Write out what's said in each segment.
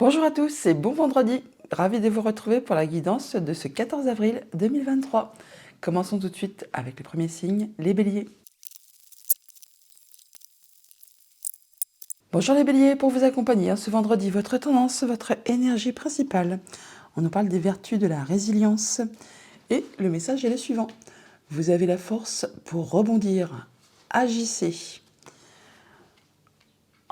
Bonjour à tous et bon vendredi. Ravi de vous retrouver pour la guidance de ce 14 avril 2023. Commençons tout de suite avec les premiers signes, les béliers. Bonjour les béliers, pour vous accompagner ce vendredi, votre tendance, votre énergie principale. On nous parle des vertus de la résilience et le message est le suivant. Vous avez la force pour rebondir. Agissez.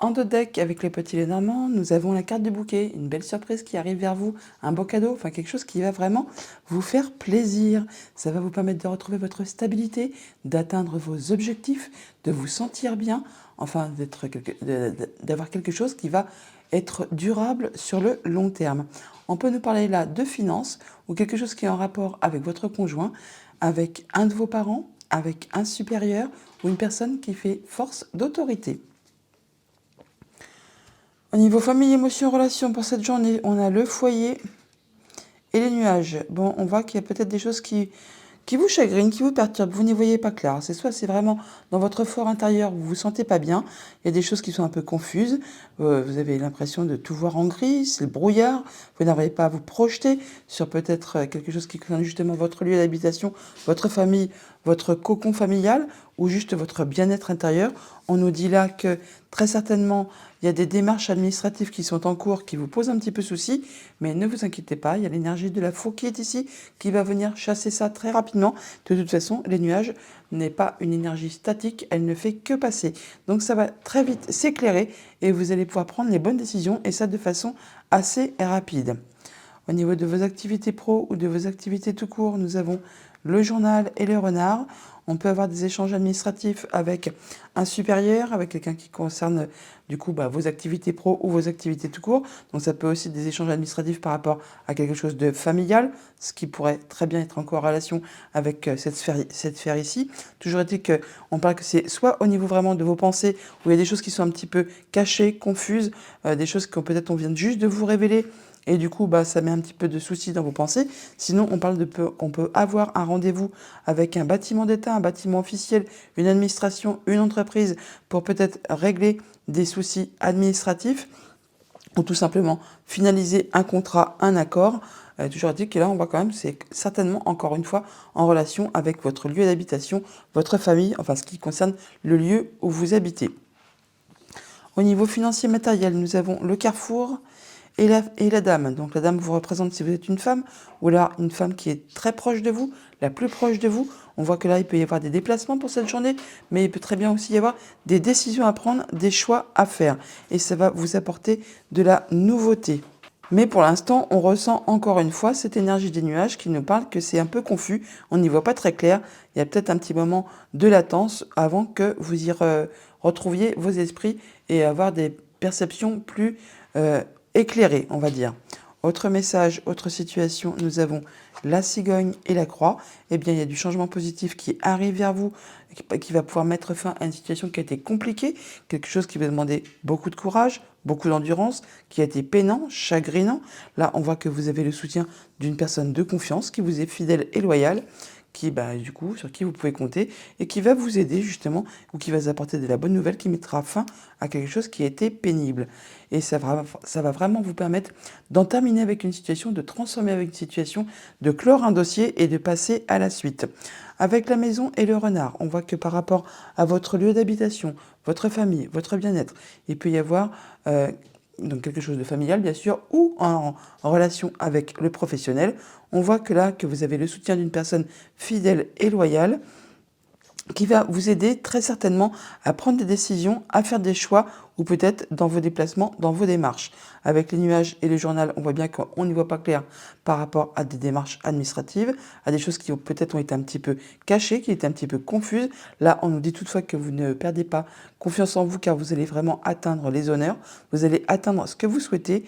En deux decks avec les petits Lénormands, nous avons la carte du bouquet, une belle surprise qui arrive vers vous, un beau cadeau, enfin quelque chose qui va vraiment vous faire plaisir. Ça va vous permettre de retrouver votre stabilité, d'atteindre vos objectifs, de vous sentir bien, enfin d'avoir quelque chose qui va être durable sur le long terme. On peut nous parler là de finances ou quelque chose qui est en rapport avec votre conjoint, avec un de vos parents, avec un supérieur ou une personne qui fait force d'autorité. Au niveau famille, émotions, relations, pour cette journée, on a le foyer et les nuages. Bon, on voit qu'il y a peut-être des choses qui vous chagrinent, qui vous perturbent, vous n'y voyez pas clair. C'est soit c'est vraiment dans votre fort intérieur, vous vous sentez pas bien, il y a des choses qui sont un peu confuses, vous avez l'impression de tout voir en gris, c'est le brouillard, vous n'arrivez pas à vous projeter sur peut-être quelque chose qui concerne justement votre lieu d'habitation, votre famille, votre cocon familial ou juste votre bien-être intérieur. On nous dit là que très certainement, il y a des démarches administratives qui sont en cours qui vous posent un petit peu souci, mais ne vous inquiétez pas, il y a l'énergie de la faux qui est ici, qui va venir chasser ça très rapidement. De toute façon, les nuages n'est pas une énergie statique, elle ne fait que passer. Donc ça va très vite s'éclairer et vous allez pouvoir prendre les bonnes décisions et ça de façon assez rapide. Au niveau de vos activités pro ou de vos activités tout court, nous avons le journal et le renard. On peut avoir des échanges administratifs avec un supérieur, avec quelqu'un qui concerne du coup vos activités pro ou vos activités tout court. Donc ça peut aussi être des échanges administratifs par rapport à quelque chose de familial, ce qui pourrait très bien être en corrélation avec cette sphère ici. Toujours est-il qu'on parle que c'est soit au niveau vraiment de vos pensées, où il y a des choses qui sont un petit peu cachées, confuses, des choses que peut-être on vient juste de vous révéler, et du coup, ça met un petit peu de soucis dans vos pensées. Sinon, on parle qu'on peut avoir un rendez-vous avec un bâtiment d'État, un bâtiment officiel, une administration, une entreprise, pour peut-être régler des soucis administratifs ou tout simplement finaliser un contrat, un accord. Toujours dit que là, on voit quand même, c'est certainement, encore une fois, en relation avec votre lieu d'habitation, votre famille, enfin ce qui concerne le lieu où vous habitez. Au niveau financier matériel, nous avons le carrefour et la dame. Donc la dame vous représente si vous êtes une femme, ou là une femme qui est très proche de vous, la plus proche de vous. On voit que là, il peut y avoir des déplacements pour cette journée, mais il peut très bien aussi y avoir des décisions à prendre, des choix à faire. Et ça va vous apporter de la nouveauté. Mais pour l'instant, on ressent encore une fois cette énergie des nuages qui nous parle que c'est un peu confus, on n'y voit pas très clair. Il y a peut-être un petit moment de latence avant que vous y retrouviez vos esprits et avoir des perceptions plus éclairées, on va dire. Autre message, autre situation, nous avons la cigogne et la croix. Eh bien, il y a du changement positif qui arrive vers vous, qui va pouvoir mettre fin à une situation qui a été compliquée, quelque chose qui va demander beaucoup de courage, beaucoup d'endurance, qui a été peinant, chagrinant. Là, on voit que vous avez le soutien d'une personne de confiance qui vous est fidèle et loyale, qui, du coup, sur qui vous pouvez compter et qui va vous aider justement ou qui va vous apporter de la bonne nouvelle qui mettra fin à quelque chose qui a été pénible. Et ça va vraiment vous permettre d'en terminer avec une situation, de transformer avec une situation, de clore un dossier et de passer à la suite. Avec la maison et le renard, on voit que par rapport à votre lieu d'habitation, votre famille, votre bien-être, il peut y avoir donc quelque chose de familial bien sûr, ou en relation avec le professionnel. On voit que là, que vous avez le soutien d'une personne fidèle et loyale qui va vous aider très certainement à prendre des décisions, à faire des choix ou peut-être dans vos déplacements, dans vos démarches. Avec les nuages et le journal, on voit bien qu'on n'y voit pas clair par rapport à des démarches administratives, à des choses qui peut-être ont été un petit peu cachées, qui étaient un petit peu confuses. Là, on nous dit toutefois que vous ne perdez pas confiance en vous car vous allez vraiment atteindre les honneurs, vous allez atteindre ce que vous souhaitez.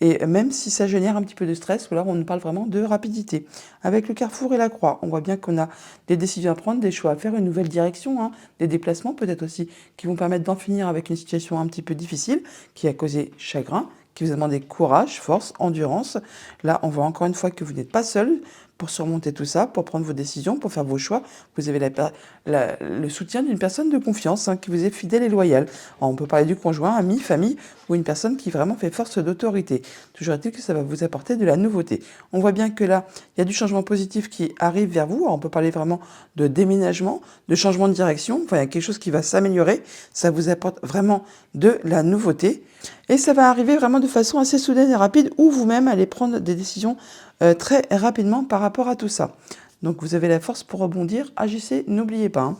Et même si ça génère un petit peu de stress, là on nous parle vraiment de rapidité. Avec le carrefour et la croix, on voit bien qu'on a des décisions à prendre, des choix à faire, une nouvelle direction, des déplacements peut-être aussi qui vont permettre d'en finir avec une situation un petit peu difficile, qui a causé chagrin, qui vous a demandé courage, force, endurance. Là, on voit encore une fois que vous n'êtes pas seul, pour surmonter tout ça, pour prendre vos décisions, pour faire vos choix. Vous avez le soutien d'une personne de confiance qui vous est fidèle et loyale. Alors, on peut parler du conjoint, ami, famille ou une personne qui vraiment fait force d'autorité. Toujours est-il que ça va vous apporter de la nouveauté. On voit bien que là, il y a du changement positif qui arrive vers vous. Alors, on peut parler vraiment de déménagement, de changement de direction. Enfin, il y a quelque chose qui va s'améliorer. Ça vous apporte vraiment de la nouveauté. Et ça va arriver vraiment de façon assez soudaine et rapide où vous-même allez prendre des décisions très rapidement par rapport à tout ça. Donc vous avez la force pour rebondir, agissez, n'oubliez pas.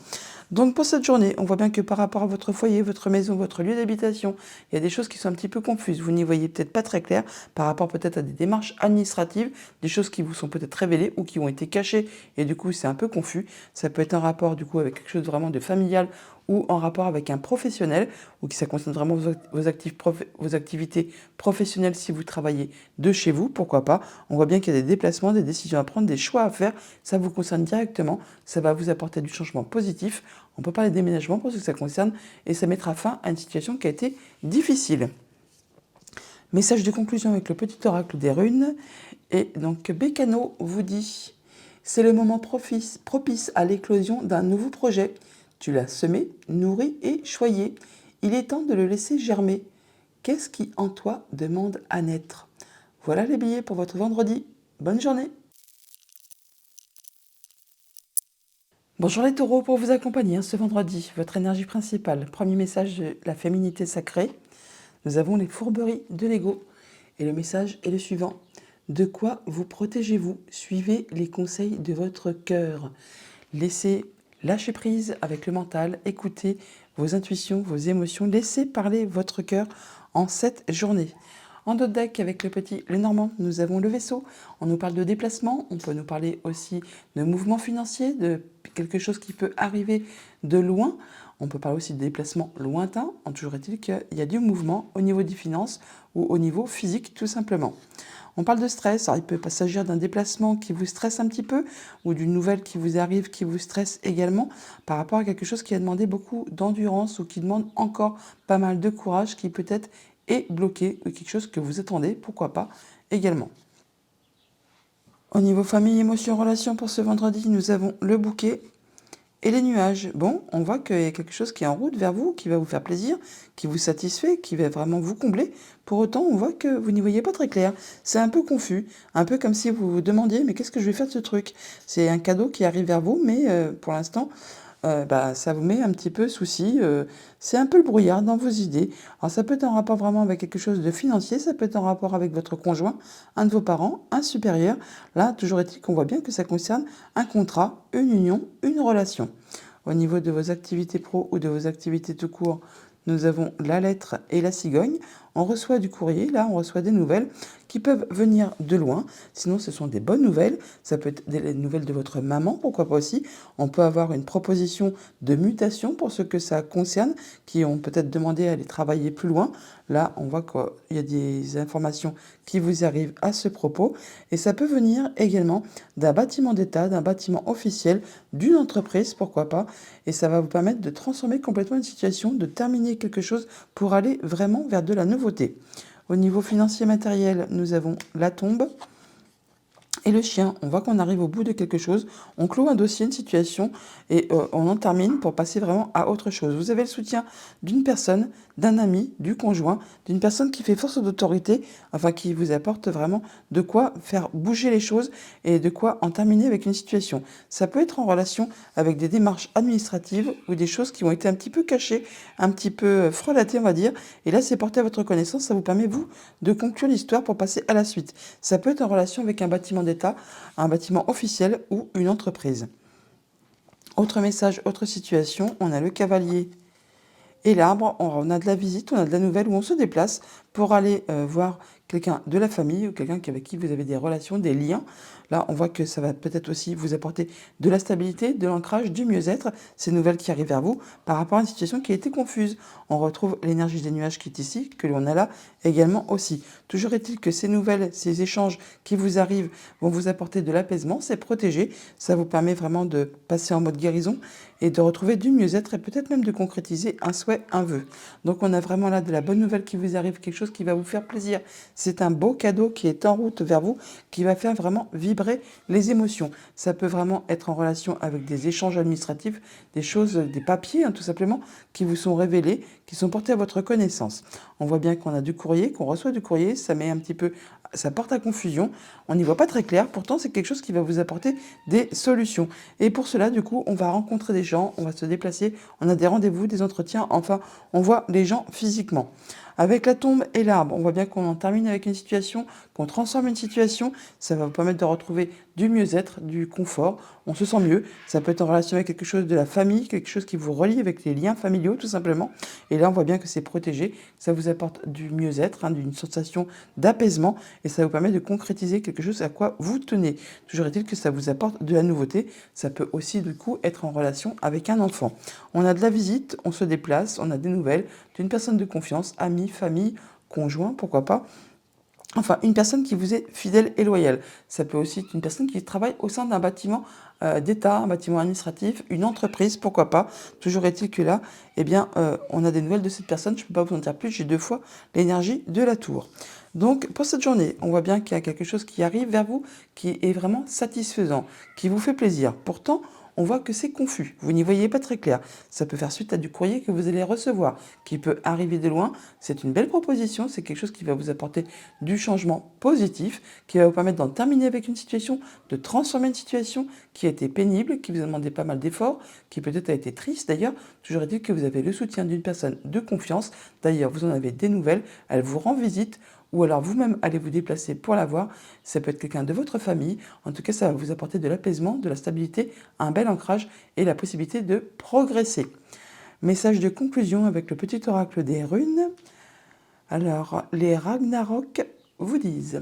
Donc pour cette journée, on voit bien que par rapport à votre foyer, votre maison, votre lieu d'habitation, il y a des choses qui sont un petit peu confuses. Vous n'y voyez peut-être pas très clair par rapport peut-être à des démarches administratives, des choses qui vous sont peut-être révélées ou qui ont été cachées et du coup c'est un peu confus. Ça peut être un rapport du coup avec quelque chose vraiment de familial ou en rapport avec un professionnel, ou qui ça concerne vraiment vos activités professionnelles si vous travaillez de chez vous, pourquoi pas. On voit bien qu'il y a des déplacements, des décisions à prendre, des choix à faire. Ça vous concerne directement, ça va vous apporter du changement positif. On peut parler de déménagement pour ce que ça concerne et ça mettra fin à une situation qui a été difficile. Message de conclusion avec le petit oracle des runes. Et donc Bécano vous dit: c'est le moment propice à l'éclosion d'un nouveau projet. Tu l'as semé, nourri et choyé. Il est temps de le laisser germer. Qu'est-ce qui en toi demande à naître? Voilà les billets pour votre vendredi. Bonne journée. Bonjour les taureaux, pour vous accompagner ce vendredi, votre énergie principale. Premier message de la féminité sacrée. Nous avons les fourberies de l'ego. Et le message est le suivant. De quoi vous protégez-vous? Suivez les conseils de votre cœur. Lâchez prise avec le mental, écoutez vos intuitions, vos émotions, laissez parler votre cœur en cette journée. En d'autres deck, avec le petit Lenormand, nous avons le vaisseau. On nous parle de déplacement, on peut nous parler aussi de mouvement financier, de quelque chose qui peut arriver de loin. On peut parler aussi de déplacement lointain. Toujours est-il qu'il y a du mouvement au niveau des finances ou au niveau physique tout simplement. On parle de stress, alors il peut pas s'agir d'un déplacement qui vous stresse un petit peu ou d'une nouvelle qui vous arrive qui vous stresse également par rapport à quelque chose qui a demandé beaucoup d'endurance ou qui demande encore pas mal de courage, qui peut-être est bloqué ou quelque chose que vous attendez, pourquoi pas également. Au niveau famille, émotion, relation pour ce vendredi, nous avons le bouquet et les nuages. Bon, on voit qu'il y a quelque chose qui est en route vers vous, qui va vous faire plaisir, qui vous satisfait, qui va vraiment vous combler. Pour autant, on voit que vous n'y voyez pas très clair. C'est un peu confus, un peu comme si vous vous demandiez, mais qu'est-ce que je vais faire de ce truc? C'est un cadeau qui arrive vers vous, mais pour l'instant, ça vous met un petit peu souci. C'est un peu le brouillard dans vos idées. Alors ça peut être en rapport vraiment avec quelque chose de financier, ça peut être en rapport avec votre conjoint, un de vos parents, un supérieur. Là, toujours est-il qu'on voit bien que ça concerne un contrat, une union, une relation. Au niveau de vos activités pro ou de vos activités tout court, nous avons la lettre et la cigogne. On reçoit du courrier, là, on reçoit des nouvelles qui peuvent venir de loin. Sinon, ce sont des bonnes nouvelles. Ça peut être des nouvelles de votre maman, pourquoi pas aussi. On peut avoir une proposition de mutation pour ce que ça concerne, qui ont peut-être demandé à aller travailler plus loin. Là, on voit qu'il y a des informations qui vous arrivent à ce propos. Et ça peut venir également d'un bâtiment d'État, d'un bâtiment officiel, d'une entreprise, pourquoi pas. Et ça va vous permettre de transformer complètement une situation, de terminer quelque chose pour aller vraiment vers de la nouveauté. Au niveau financier matériel, nous avons la tombe et le chien. On voit qu'on arrive au bout de quelque chose, on clôt un dossier, une situation et on en termine pour passer vraiment à autre chose. Vous avez le soutien d'une personne, d'un ami, du conjoint, d'une personne qui fait force d'autorité, enfin qui vous apporte vraiment de quoi faire bouger les choses et de quoi en terminer avec une situation. Ça peut être en relation avec des démarches administratives ou des choses qui ont été un petit peu cachées, un petit peu frelatées on va dire, et là c'est porté à votre connaissance, ça vous permet vous de conclure l'histoire pour passer à la suite. Ça peut être en relation avec un bâtiment d'État, un bâtiment officiel ou une entreprise. Autre message, autre situation, on a le cavalier et l'arbre, on a de la visite, on a de la nouvelle où on se déplace pour aller voir quelqu'un de la famille ou quelqu'un avec qui vous avez des relations, des liens. Là, on voit que ça va peut-être aussi vous apporter de la stabilité, de l'ancrage, du mieux-être, ces nouvelles qui arrivent vers vous par rapport à une situation qui a été confuse. On retrouve l'énergie des nuages qui est ici, que l'on a là également aussi. Toujours est-il que ces nouvelles, ces échanges qui vous arrivent vont vous apporter de l'apaisement, c'est protégé, ça vous permet vraiment de passer en mode guérison et de retrouver du mieux-être et peut-être même de concrétiser un souhait, un vœu. Donc on a vraiment là de la bonne nouvelle qui vous arrive, quelque chose qui va vous faire plaisir. C'est un beau cadeau qui est en route vers vous, qui va faire vraiment vibrer vibrer les émotions. Ça peut vraiment être en relation avec des échanges administratifs, des choses, des papiers, hein, tout simplement, qui vous sont révélés, qui sont portés à votre connaissance. On voit bien qu'on a du courrier, qu'on reçoit du courrier, ça met un petit peu, ça porte à confusion. On n'y voit pas très clair, pourtant c'est quelque chose qui va vous apporter des solutions. Et pour cela, du coup, on va rencontrer des gens, on va se déplacer, on a des rendez-vous, des entretiens, enfin, on voit les gens physiquement. Avec la tombe et l'arbre, on voit bien qu'on en termine avec une situation, qu'on transforme une situation. Ça va vous permettre de retrouver du mieux-être, du confort. On se sent mieux. Ça peut être en relation avec quelque chose de la famille, quelque chose qui vous relie avec les liens familiaux, tout simplement. Et là, on voit bien que c'est protégé. Ça vous apporte du mieux-être, hein, d'une sensation d'apaisement. Et ça vous permet de concrétiser quelque chose à quoi vous tenez. Toujours est-il que ça vous apporte de la nouveauté. Ça peut aussi, du coup, être en relation avec un enfant. On a de la visite, on se déplace, on a des nouvelles d'une personne de confiance, amis, famille, conjoint, pourquoi pas. Enfin, une personne qui vous est fidèle et loyale. Ça peut aussi être une personne qui travaille au sein d'un bâtiment d'État, un bâtiment administratif, une entreprise, pourquoi pas. Toujours est-il que là, eh bien, on a des nouvelles de cette personne. Je ne peux pas vous en dire plus, j'ai 2 fois l'énergie de la tour. Donc, pour cette journée, on voit bien qu'il y a quelque chose qui arrive vers vous, qui est vraiment satisfaisant, qui vous fait plaisir. Pourtant, on voit que c'est confus, vous n'y voyez pas très clair. Ça peut faire suite à du courrier que vous allez recevoir, qui peut arriver de loin. C'est une belle proposition, c'est quelque chose qui va vous apporter du changement positif, qui va vous permettre d'en terminer avec une situation, de transformer une situation qui a été pénible, qui vous a demandé pas mal d'efforts, qui peut-être a été triste d'ailleurs. Toujours est-il que vous avez le soutien d'une personne de confiance. D'ailleurs, vous en avez des nouvelles, elle vous rend visite, ou alors vous-même allez vous déplacer pour la voir. Ça peut être quelqu'un de votre famille. En tout cas, ça va vous apporter de l'apaisement, de la stabilité, un bel ancrage et la possibilité de progresser. Message de conclusion avec le petit oracle des runes. Alors, les Ragnarok vous disent: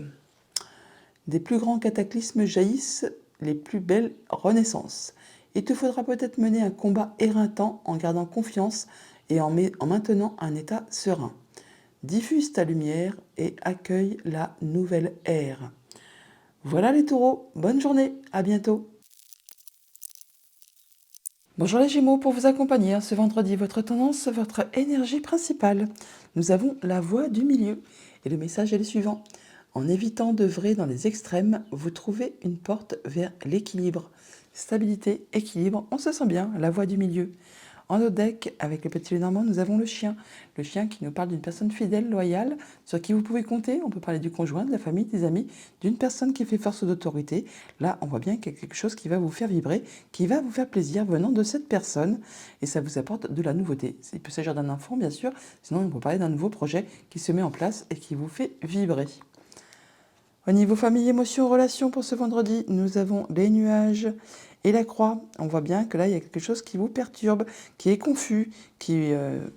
des plus grands cataclysmes jaillissent les plus belles renaissances. Il te faudra peut-être mener un combat éreintant en gardant confiance et en maintenant un état serein. Diffuse ta lumière et accueille la nouvelle ère. Voilà les taureaux, bonne journée, à bientôt. Bonjour les Gémeaux, pour vous accompagner ce vendredi, votre tendance, votre énergie principale. Nous avons la voie du milieu et le message est le suivant. En évitant d'œuvrer dans les extrêmes, vous trouvez une porte vers l'équilibre. Stabilité, équilibre, on se sent bien, la voie du milieu. En notre deck, avec le petit Lénormand, nous avons le chien. Le chien qui nous parle d'une personne fidèle, loyale, sur qui vous pouvez compter. On peut parler du conjoint, de la famille, des amis, d'une personne qui fait force d'autorité. Là, on voit bien qu'il y a quelque chose qui va vous faire vibrer, qui va vous faire plaisir venant de cette personne. Et ça vous apporte de la nouveauté. Il peut s'agir d'un enfant, bien sûr. Sinon, on peut parler d'un nouveau projet qui se met en place et qui vous fait vibrer. Au niveau famille, émotions, relations, pour ce vendredi, nous avons les nuages et la croix. On voit bien que là, il y a quelque chose qui vous perturbe, qui est confus, qui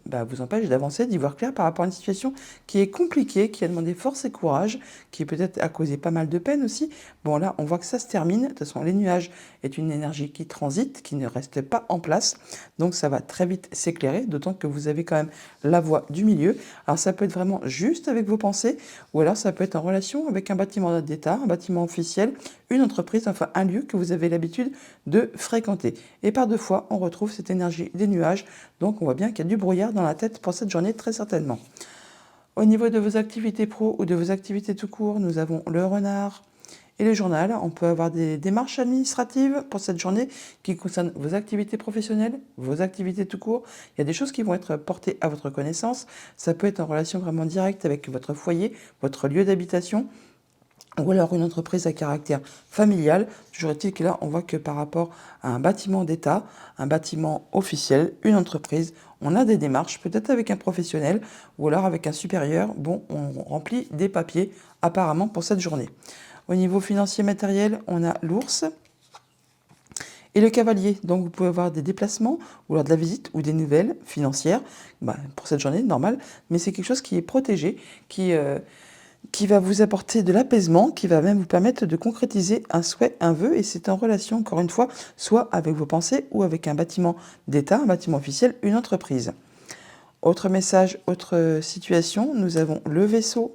vous empêche d'avancer, d'y voir clair par rapport à une situation qui est compliquée, qui a demandé force et courage, qui peut-être a causé pas mal de peine aussi. Bon, là, on voit que ça se termine. De toute façon, les nuages est une énergie qui transite, qui ne reste pas en place. Donc, ça va très vite s'éclairer, d'autant que vous avez quand même la voie du milieu. Alors, ça peut être vraiment juste avec vos pensées, ou alors ça peut être en relation avec un bâtiment d'État, un bâtiment officiel, une entreprise, enfin un lieu que vous avez l'habitude de fréquenter. Et par 2 fois, on retrouve cette énergie des nuages. Donc, on voit bien qu'il y a du brouillard dans la tête pour cette journée, très certainement. Au niveau de vos activités pro ou de vos activités tout court, nous avons le renard et le journal. On peut avoir des démarches administratives pour cette journée qui concernent vos activités professionnelles, vos activités tout court. Il y a des choses qui vont être portées à votre connaissance. Ça peut être en relation vraiment directe avec votre foyer, votre lieu d'habitation, ou alors une entreprise à caractère familial. Toujours est-il que là, on voit que par rapport à un bâtiment d'État, un bâtiment officiel, une entreprise, on a des démarches, peut-être avec un professionnel ou alors avec un supérieur. Bon, on remplit des papiers apparemment pour cette journée. Au niveau financier matériel, on a l'ours et le cavalier. Donc vous pouvez avoir des déplacements ou alors de la visite ou des nouvelles financières pour cette journée, normal, mais c'est quelque chose qui est protégé, qui va vous apporter de l'apaisement, qui va même vous permettre de concrétiser un souhait, un vœu, et c'est en relation, encore une fois, soit avec vos pensées ou avec un bâtiment d'État, un bâtiment officiel, une entreprise. Autre message, autre situation, nous avons le vaisseau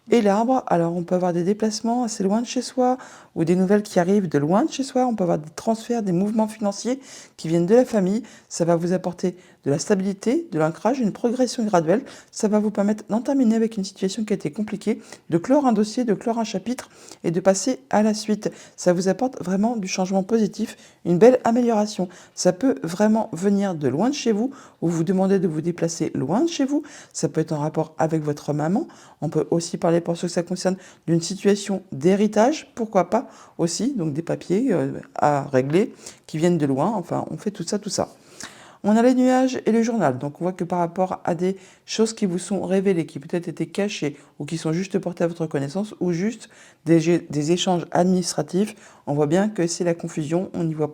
et l'arbre. Alors on peut avoir des déplacements assez loin de chez soi, ou des nouvelles qui arrivent de loin de chez soi. On peut avoir des transferts, des mouvements financiers qui viennent de la famille. Ça va vous apporter de la stabilité, de l'ancrage, une progression graduelle. Ça va vous permettre d'en terminer avec une situation qui a été compliquée, de clore un dossier, de clore un chapitre et de passer à la suite. Ça vous apporte vraiment du changement positif, une belle amélioration. Ça peut vraiment venir de loin de chez vous, ou vous demandez de vous déplacer loin de chez vous. Ça peut être en rapport avec votre maman. On peut aussi parler, pour ceux que ça concerne, d'une situation d'héritage, pourquoi pas aussi, donc des papiers à régler qui viennent de loin. Enfin, on fait tout ça, tout ça. On a les nuages et le journal. Donc on voit que par rapport à des choses qui vous sont révélées, qui peut-être étaient cachées ou qui sont juste portées à votre connaissance ou juste des échanges administratifs, on voit bien que c'est la confusion, on n'y voit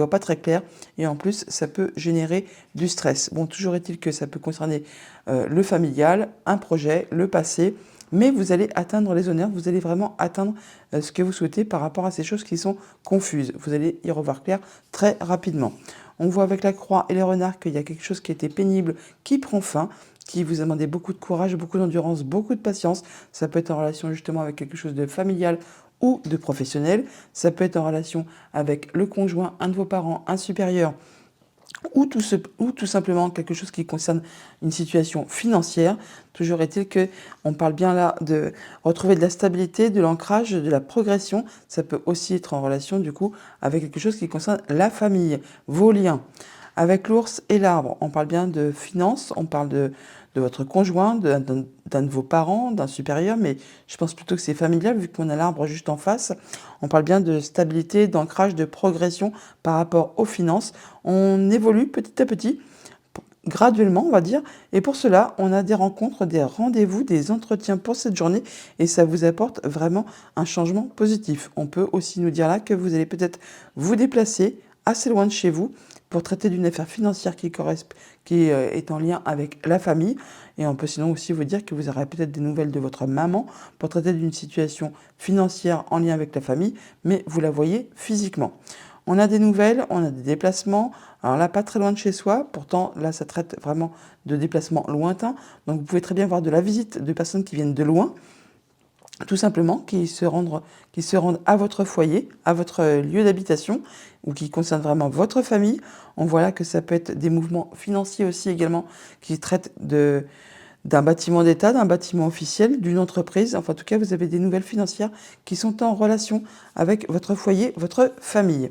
pas très clair et en plus ça peut générer du stress. Bon, toujours est-il que ça peut concerner le familial, un projet, le passé, mais vous allez atteindre les honneurs, vous allez vraiment atteindre ce que vous souhaitez par rapport à ces choses qui sont confuses. Vous allez y revoir clair très rapidement. On voit avec la croix et les renards qu'il y a quelque chose qui était pénible, qui prend fin, qui vous a demandé beaucoup de courage, beaucoup d'endurance, beaucoup de patience. Ça peut être en relation justement avec quelque chose de familial ou de professionnel. Ça peut être en relation avec le conjoint, un de vos parents, un supérieur, ou tout simplement quelque chose qui concerne une situation financière. Toujours est-il que on parle bien là de retrouver de la stabilité, de l'ancrage, de la progression. Ça peut aussi être en relation du coup avec quelque chose qui concerne la famille, vos liens. Avec l'ours et l'arbre, on parle bien de finances, on parle de votre conjoint, d'un de vos parents, d'un supérieur, mais je pense plutôt que c'est familial vu qu'on a l'arbre juste en face. On parle bien de stabilité, d'ancrage, de progression par rapport aux finances. On évolue petit à petit, graduellement on va dire, et pour cela on a des rencontres, des rendez-vous, des entretiens pour cette journée et ça vous apporte vraiment un changement positif. On peut aussi nous dire là que vous allez peut-être vous déplacer assez loin de chez vous pour traiter d'une affaire financière qui est en lien avec la famille. Et on peut sinon aussi vous dire que vous aurez peut-être des nouvelles de votre maman pour traiter d'une situation financière en lien avec la famille, mais vous la voyez physiquement. On a des nouvelles, on a des déplacements, alors là pas très loin de chez soi, pourtant là ça traite vraiment de déplacements lointains, donc vous pouvez très bien voir de la visite de personnes qui viennent de loin, tout simplement, qui se rendent à votre foyer, à votre lieu d'habitation, ou qui concernent vraiment votre famille. On voit là que ça peut être des mouvements financiers aussi également, qui traitent d'un bâtiment d'État, d'un bâtiment officiel, d'une entreprise. Enfin, en tout cas, vous avez des nouvelles financières qui sont en relation avec votre foyer, votre famille.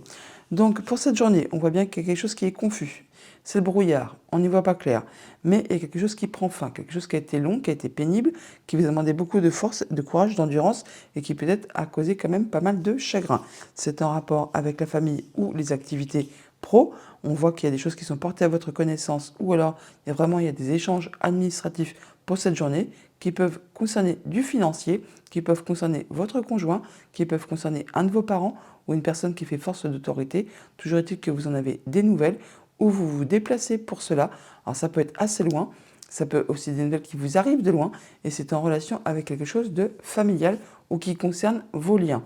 Donc, pour cette journée, on voit bien qu'il y a quelque chose qui est confus. C'est le brouillard, on n'y voit pas clair. Mais il y a quelque chose qui prend fin, quelque chose qui a été long, qui a été pénible, qui vous a demandé beaucoup de force, de courage, d'endurance et qui peut-être a causé quand même pas mal de chagrin. C'est en rapport avec la famille ou les activités pro. On voit qu'il y a des choses qui sont portées à votre connaissance ou alors il y a des échanges administratifs pour cette journée qui peuvent concerner du financier, qui peuvent concerner votre conjoint, qui peuvent concerner un de vos parents ou une personne qui fait force d'autorité. Toujours est-il que vous en avez des nouvelles ou vous vous déplacez pour cela. Alors ça peut être assez loin, ça peut aussi être des nouvelles qui vous arrivent de loin et c'est en relation avec quelque chose de familial ou qui concerne vos liens.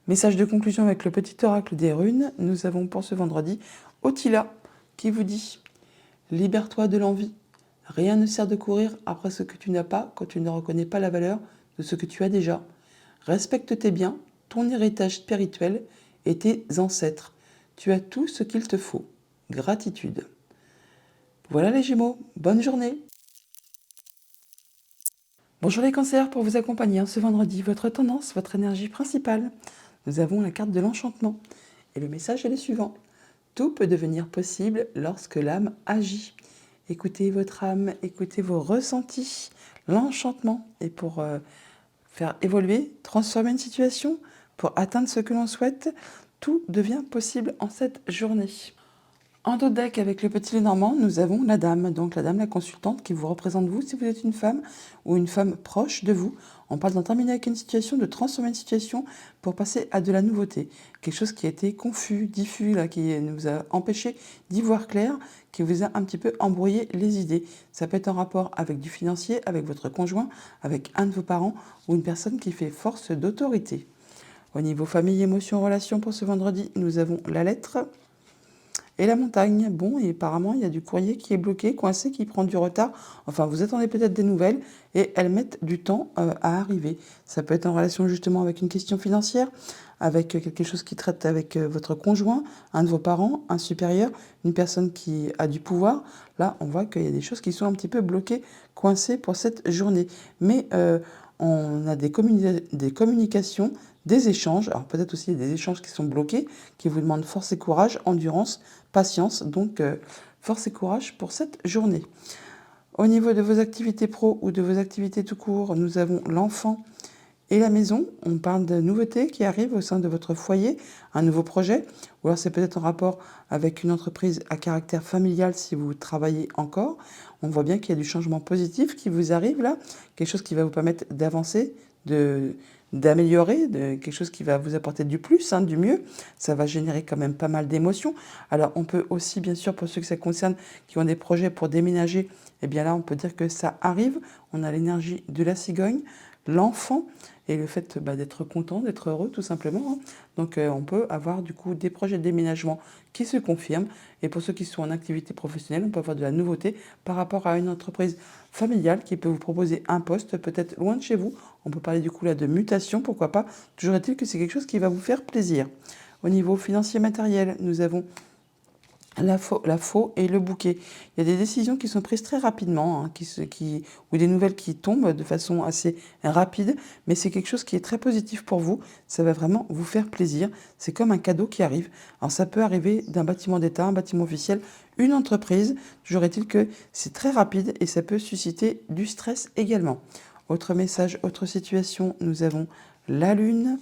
Message de conclusion avec le petit oracle des runes. Nous avons pour ce vendredi Otila qui vous dit « Libère-toi de l'envie. Rien ne sert de courir après ce que tu n'as pas quand tu ne reconnais pas la valeur de ce que tu as déjà. Respecte tes biens, ton héritage spirituel et tes ancêtres. Tu as tout ce qu'il te faut. Gratitude. » Voilà les Gémeaux, bonne journée. Bonjour les cancers, pour vous accompagner ce vendredi, votre tendance, votre énergie principale. Nous avons la carte de l'enchantement. Et le message est le suivant. Tout peut devenir possible lorsque l'âme agit. Écoutez votre âme, écoutez vos ressentis. L'enchantement est pour faire évoluer, transformer une situation, pour atteindre ce que l'on souhaite. Tout devient possible en cette journée. En dos de deck, avec le petit Lenormand, nous avons la dame, donc la dame, la consultante, qui vous représente vous, si vous êtes une femme ou une femme proche de vous. On parle d'en terminer avec une situation, de transformer une situation pour passer à de la nouveauté. Quelque chose qui a été confus, diffus, là, qui nous a empêché d'y voir clair, qui vous a un petit peu embrouillé les idées. Ça peut être en rapport avec du financier, avec votre conjoint, avec un de vos parents ou une personne qui fait force d'autorité. Au niveau famille, émotions, relations, pour ce vendredi, nous avons la lettre, Et la montagne, bon, et apparemment, il y a du courrier qui est bloqué, coincé, qui prend du retard. Enfin, vous attendez peut-être des nouvelles et elles mettent du temps à arriver. Ça peut être en relation justement avec une question financière, avec quelque chose qui traite avec votre conjoint, un de vos parents, un supérieur, une personne qui a du pouvoir. Là, on voit qu'il y a des choses qui sont un petit peu bloquées, coincées pour cette journée. Mais on a des communications, des échanges, alors peut-être aussi des échanges qui sont bloqués, qui vous demandent force et courage, endurance, patience, donc force et courage pour cette journée. Au niveau de vos activités pro ou de vos activités tout court, nous avons l'enfant et la maison. On parle de nouveautés qui arrivent au sein de votre foyer, un nouveau projet, ou alors c'est peut-être en rapport avec une entreprise à caractère familial si vous travaillez encore. On voit bien qu'il y a du changement positif qui vous arrive là, quelque chose qui va vous permettre d'avancer, d'améliorer, quelque chose qui va vous apporter du plus, du mieux. Ça va générer quand même pas mal d'émotions. Alors on peut aussi, bien sûr, pour ceux que ça concerne, qui ont des projets pour déménager, eh bien là on peut dire que ça arrive. On a l'énergie de la cigogne, l'enfant et le fait d'être content, d'être heureux tout simplement. Donc on peut avoir du coup des projets de déménagement qui se confirment. Et pour ceux qui sont en activité professionnelle, on peut avoir de la nouveauté par rapport à une entreprise familiale qui peut vous proposer un poste peut-être loin de chez vous. On peut parler du coup là de mutation, pourquoi pas. Toujours est-il que c'est quelque chose qui va vous faire plaisir. Au niveau financier matériel, nous avons la faux et le bouquet. Il y a des décisions qui sont prises très rapidement, ou des nouvelles qui tombent de façon assez rapide, mais c'est quelque chose qui est très positif pour vous. Ça va vraiment vous faire plaisir. C'est comme un cadeau qui arrive. Alors ça peut arriver d'un bâtiment d'État, un bâtiment officiel, une entreprise. Toujours est-il que c'est très rapide et ça peut susciter du stress également. Autre message, autre situation, nous avons la lune.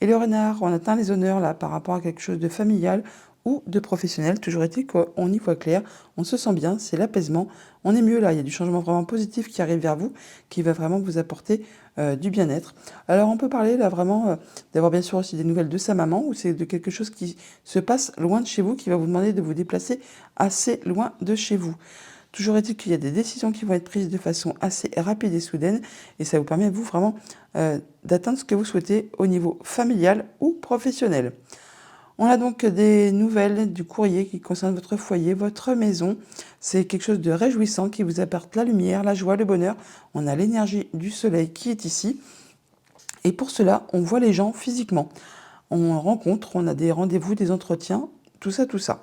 Et le renard, on atteint les honneurs là par rapport à quelque chose de familial ou de professionnel. Toujours est-il qu'on y voit clair, on se sent bien, c'est l'apaisement, on est mieux là, il y a du changement vraiment positif qui arrive vers vous, qui va vraiment vous apporter du bien-être. Alors on peut parler là vraiment d'avoir bien sûr aussi des nouvelles de sa maman, ou c'est de quelque chose qui se passe loin de chez vous, qui va vous demander de vous déplacer assez loin de chez vous. Toujours est-il qu'il y a des décisions qui vont être prises de façon assez rapide et soudaine, et ça vous permet, vous, vraiment, d'atteindre ce que vous souhaitez au niveau familial ou professionnel. On a donc des nouvelles du courrier qui concerne votre foyer, votre maison. C'est quelque chose de réjouissant qui vous apporte la lumière, la joie, le bonheur. On a l'énergie du soleil qui est ici. Et pour cela, on voit les gens physiquement. On rencontre, on a des rendez-vous, des entretiens, tout ça, tout ça.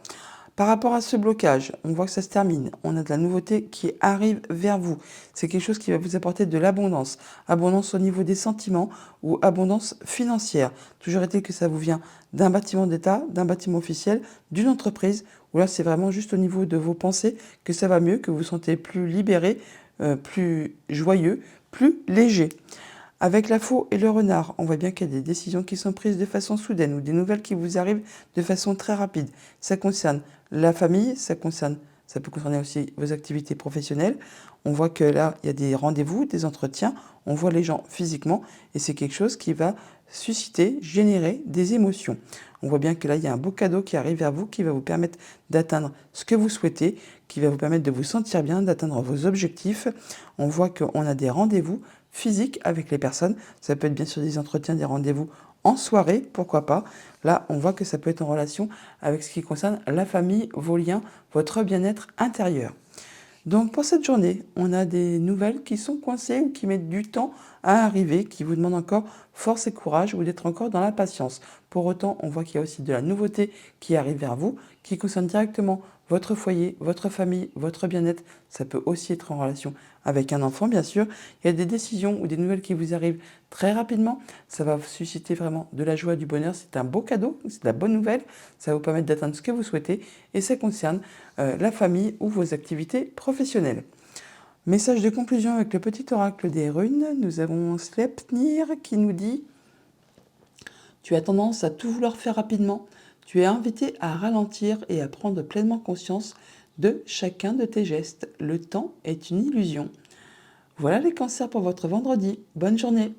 Par rapport à ce blocage, on voit que ça se termine. On a de la nouveauté qui arrive vers vous. C'est quelque chose qui va vous apporter de l'abondance. Abondance au niveau des sentiments ou abondance financière. Toujours est-il que ça vous vient d'un bâtiment d'État, d'un bâtiment officiel, d'une entreprise, ou là c'est vraiment juste au niveau de vos pensées que ça va mieux, que vous vous sentez plus libéré, plus joyeux, plus léger. Avec la faux et le renard, on voit bien qu'il y a des décisions qui sont prises de façon soudaine ou des nouvelles qui vous arrivent de façon très rapide. Ça concerne la famille, ça peut concerner aussi vos activités professionnelles. On voit que là, il y a des rendez-vous, des entretiens, on voit les gens physiquement et c'est quelque chose qui va susciter, générer des émotions. On voit bien que là, il y a un beau cadeau qui arrive vers vous qui va vous permettre d'atteindre ce que vous souhaitez, qui va vous permettre de vous sentir bien, d'atteindre vos objectifs. On voit qu'on a des rendez-vous physique avec les personnes. Ça peut être bien sûr des entretiens, des rendez-vous en soirée, pourquoi pas. Là, on voit que ça peut être en relation avec ce qui concerne la famille, vos liens, votre bien-être intérieur. Donc pour cette journée, on a des nouvelles qui sont coincées ou qui mettent du temps à arriver, qui vous demandent encore force et courage ou d'être encore dans la patience. Pour autant, on voit qu'il y a aussi de la nouveauté qui arrive vers vous, qui concerne directement votre foyer, votre famille, votre bien-être. Ça peut aussi être en relation avec un enfant, bien sûr. Il y a des décisions ou des nouvelles qui vous arrivent très rapidement. Ça va susciter vraiment de la joie, du bonheur. C'est un beau cadeau, c'est de la bonne nouvelle. Ça va vous permettre d'atteindre ce que vous souhaitez. Et ça concerne la famille ou vos activités professionnelles. Message de conclusion avec le petit oracle des runes. Nous avons Sleipnir qui nous dit « Tu as tendance à tout vouloir faire rapidement. Tu es invité à ralentir et à prendre pleinement conscience de chacun de tes gestes. Le temps est une illusion. » Voilà les cancers pour votre vendredi. Bonne journée.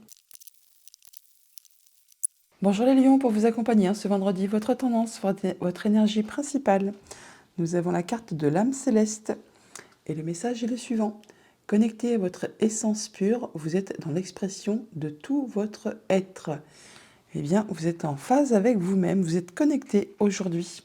Bonjour les lions, pour vous accompagner ce vendredi, votre tendance, votre énergie principale. Nous avons la carte de l'âme céleste et le message est le suivant. Connecté à votre essence pure, vous êtes dans l'expression de tout votre être. Eh bien, vous êtes en phase avec vous-même, vous êtes connecté aujourd'hui.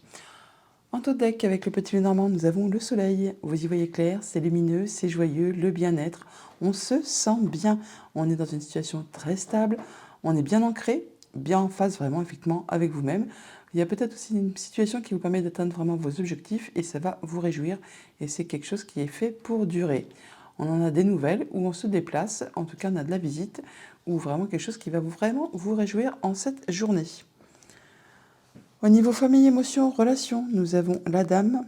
En taux deck, avec le petit Lénormand, nous avons le soleil. Vous y voyez clair, c'est lumineux, c'est joyeux, le bien-être. On se sent bien. On est dans une situation très stable. On est bien ancré, bien en phase vraiment, effectivement, avec vous-même. Il y a peut-être aussi une situation qui vous permet d'atteindre vraiment vos objectifs et ça va vous réjouir. Et c'est quelque chose qui est fait pour durer. On en a des nouvelles où on se déplace, en tout cas on a de la visite, ou vraiment quelque chose qui va vraiment vous réjouir en cette journée. Au niveau famille, émotions, relations, nous avons la dame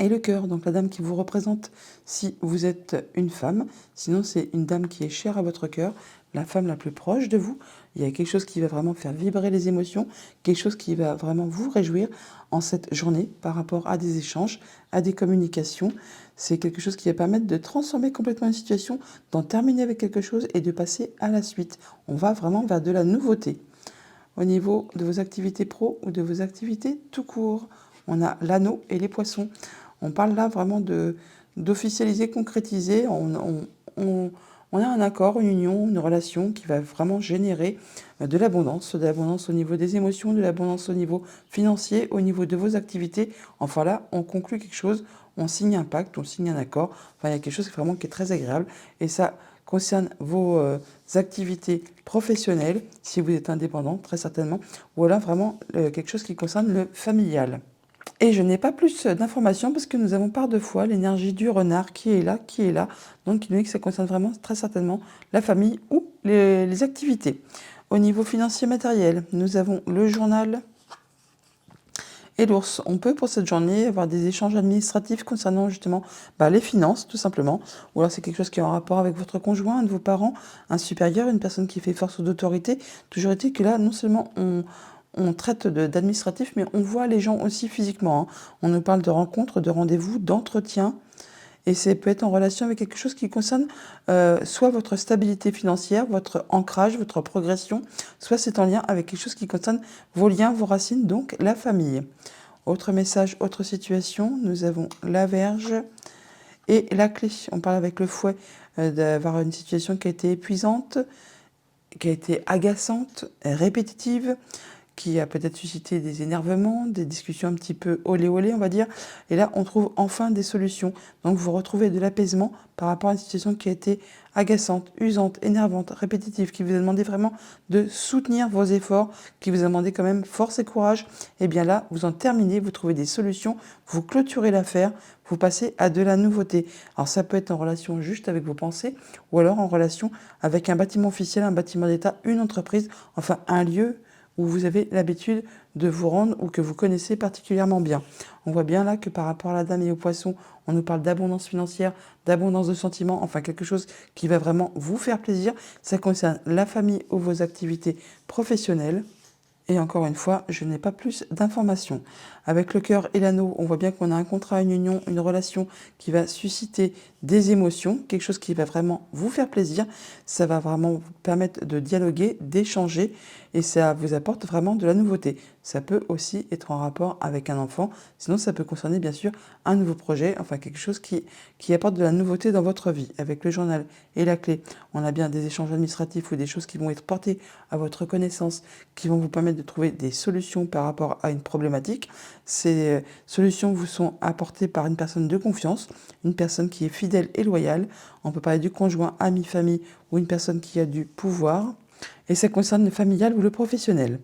et le cœur. Donc la dame qui vous représente si vous êtes une femme. Sinon, c'est une dame qui est chère à votre cœur, la femme la plus proche de vous. Il y a quelque chose qui va vraiment faire vibrer les émotions, quelque chose qui va vraiment vous réjouir en cette journée par rapport à des échanges, à des communications. C'est quelque chose qui va permettre de transformer complètement une situation, d'en terminer avec quelque chose et de passer à la suite. On va vraiment vers de la nouveauté. Au niveau de vos activités pro ou de vos activités tout court, on a l'anneau et les poissons. On parle là vraiment d'officialiser, concrétiser. On a un accord, une union, une relation qui va vraiment générer de l'abondance au niveau des émotions, de l'abondance au niveau financier, au niveau de vos activités. Enfin là, on conclut quelque chose, on signe un pacte, on signe un accord. Enfin, il y a quelque chose vraiment qui est très agréable et ça concerne vos activités professionnelles, si vous êtes indépendant, très certainement, ou alors vraiment quelque chose qui concerne le familial. Et je n'ai pas plus d'informations parce que nous avons par deux fois l'énergie du renard qui est là. Donc il nous dit que ça concerne vraiment très certainement la famille ou les activités. Au niveau financier matériel, nous avons le journal et l'ours. On peut pour cette journée avoir des échanges administratifs concernant justement les finances tout simplement. Ou alors c'est quelque chose qui est en rapport avec votre conjoint, un de vos parents, un supérieur, une personne qui fait force d'autorité. Toujours est-il que là, non seulement on traite d'administratif, mais on voit les gens aussi physiquement, hein. On nous parle de rencontres, de rendez-vous, d'entretiens. Et ça peut être en relation avec quelque chose qui concerne soit votre stabilité financière, votre ancrage, votre progression, soit c'est en lien avec quelque chose qui concerne vos liens, vos racines, donc la famille. Autre message, autre situation, nous avons la Vierge et la clé. On parle avec le fouet d'avoir une situation qui a été épuisante, qui a été agaçante, répétitive, qui a peut-être suscité des énervements, des discussions un petit peu olé olé, on va dire. Et là, on trouve enfin des solutions. Donc, vous retrouvez de l'apaisement par rapport à une situation qui a été agaçante, usante, énervante, répétitive, qui vous a demandé vraiment de soutenir vos efforts, qui vous a demandé quand même force et courage. Et bien là, vous en terminez, vous trouvez des solutions, vous clôturez l'affaire, vous passez à de la nouveauté. Alors, ça peut être en relation juste avec vos pensées, ou alors en relation avec un bâtiment officiel, un bâtiment d'État, une entreprise, enfin un lieu où vous avez l'habitude de vous rendre ou que vous connaissez particulièrement bien. On voit bien là que par rapport à la dame et au poisson, on nous parle d'abondance financière, d'abondance de sentiments, enfin quelque chose qui va vraiment vous faire plaisir. Ça concerne la famille ou vos activités professionnelles. Et encore une fois, je n'ai pas plus d'informations. Avec le cœur et l'anneau, on voit bien qu'on a un contrat, une union, une relation qui va susciter des émotions, quelque chose qui va vraiment vous faire plaisir. Ça va vraiment vous permettre de dialoguer, d'échanger et ça vous apporte vraiment de la nouveauté. Ça peut aussi être en rapport avec un enfant, sinon ça peut concerner bien sûr un nouveau projet, enfin quelque chose qui apporte de la nouveauté dans votre vie. Avec le journal et la clé, on a bien des échanges administratifs ou des choses qui vont être portées à votre connaissance, qui vont vous permettre de trouver des solutions par rapport à une problématique. Ces solutions vous sont apportées par une personne de confiance, une personne qui est fidèle et loyale. On peut parler du conjoint, ami, famille ou une personne qui a du pouvoir. Et ça concerne le familial ou le professionnel.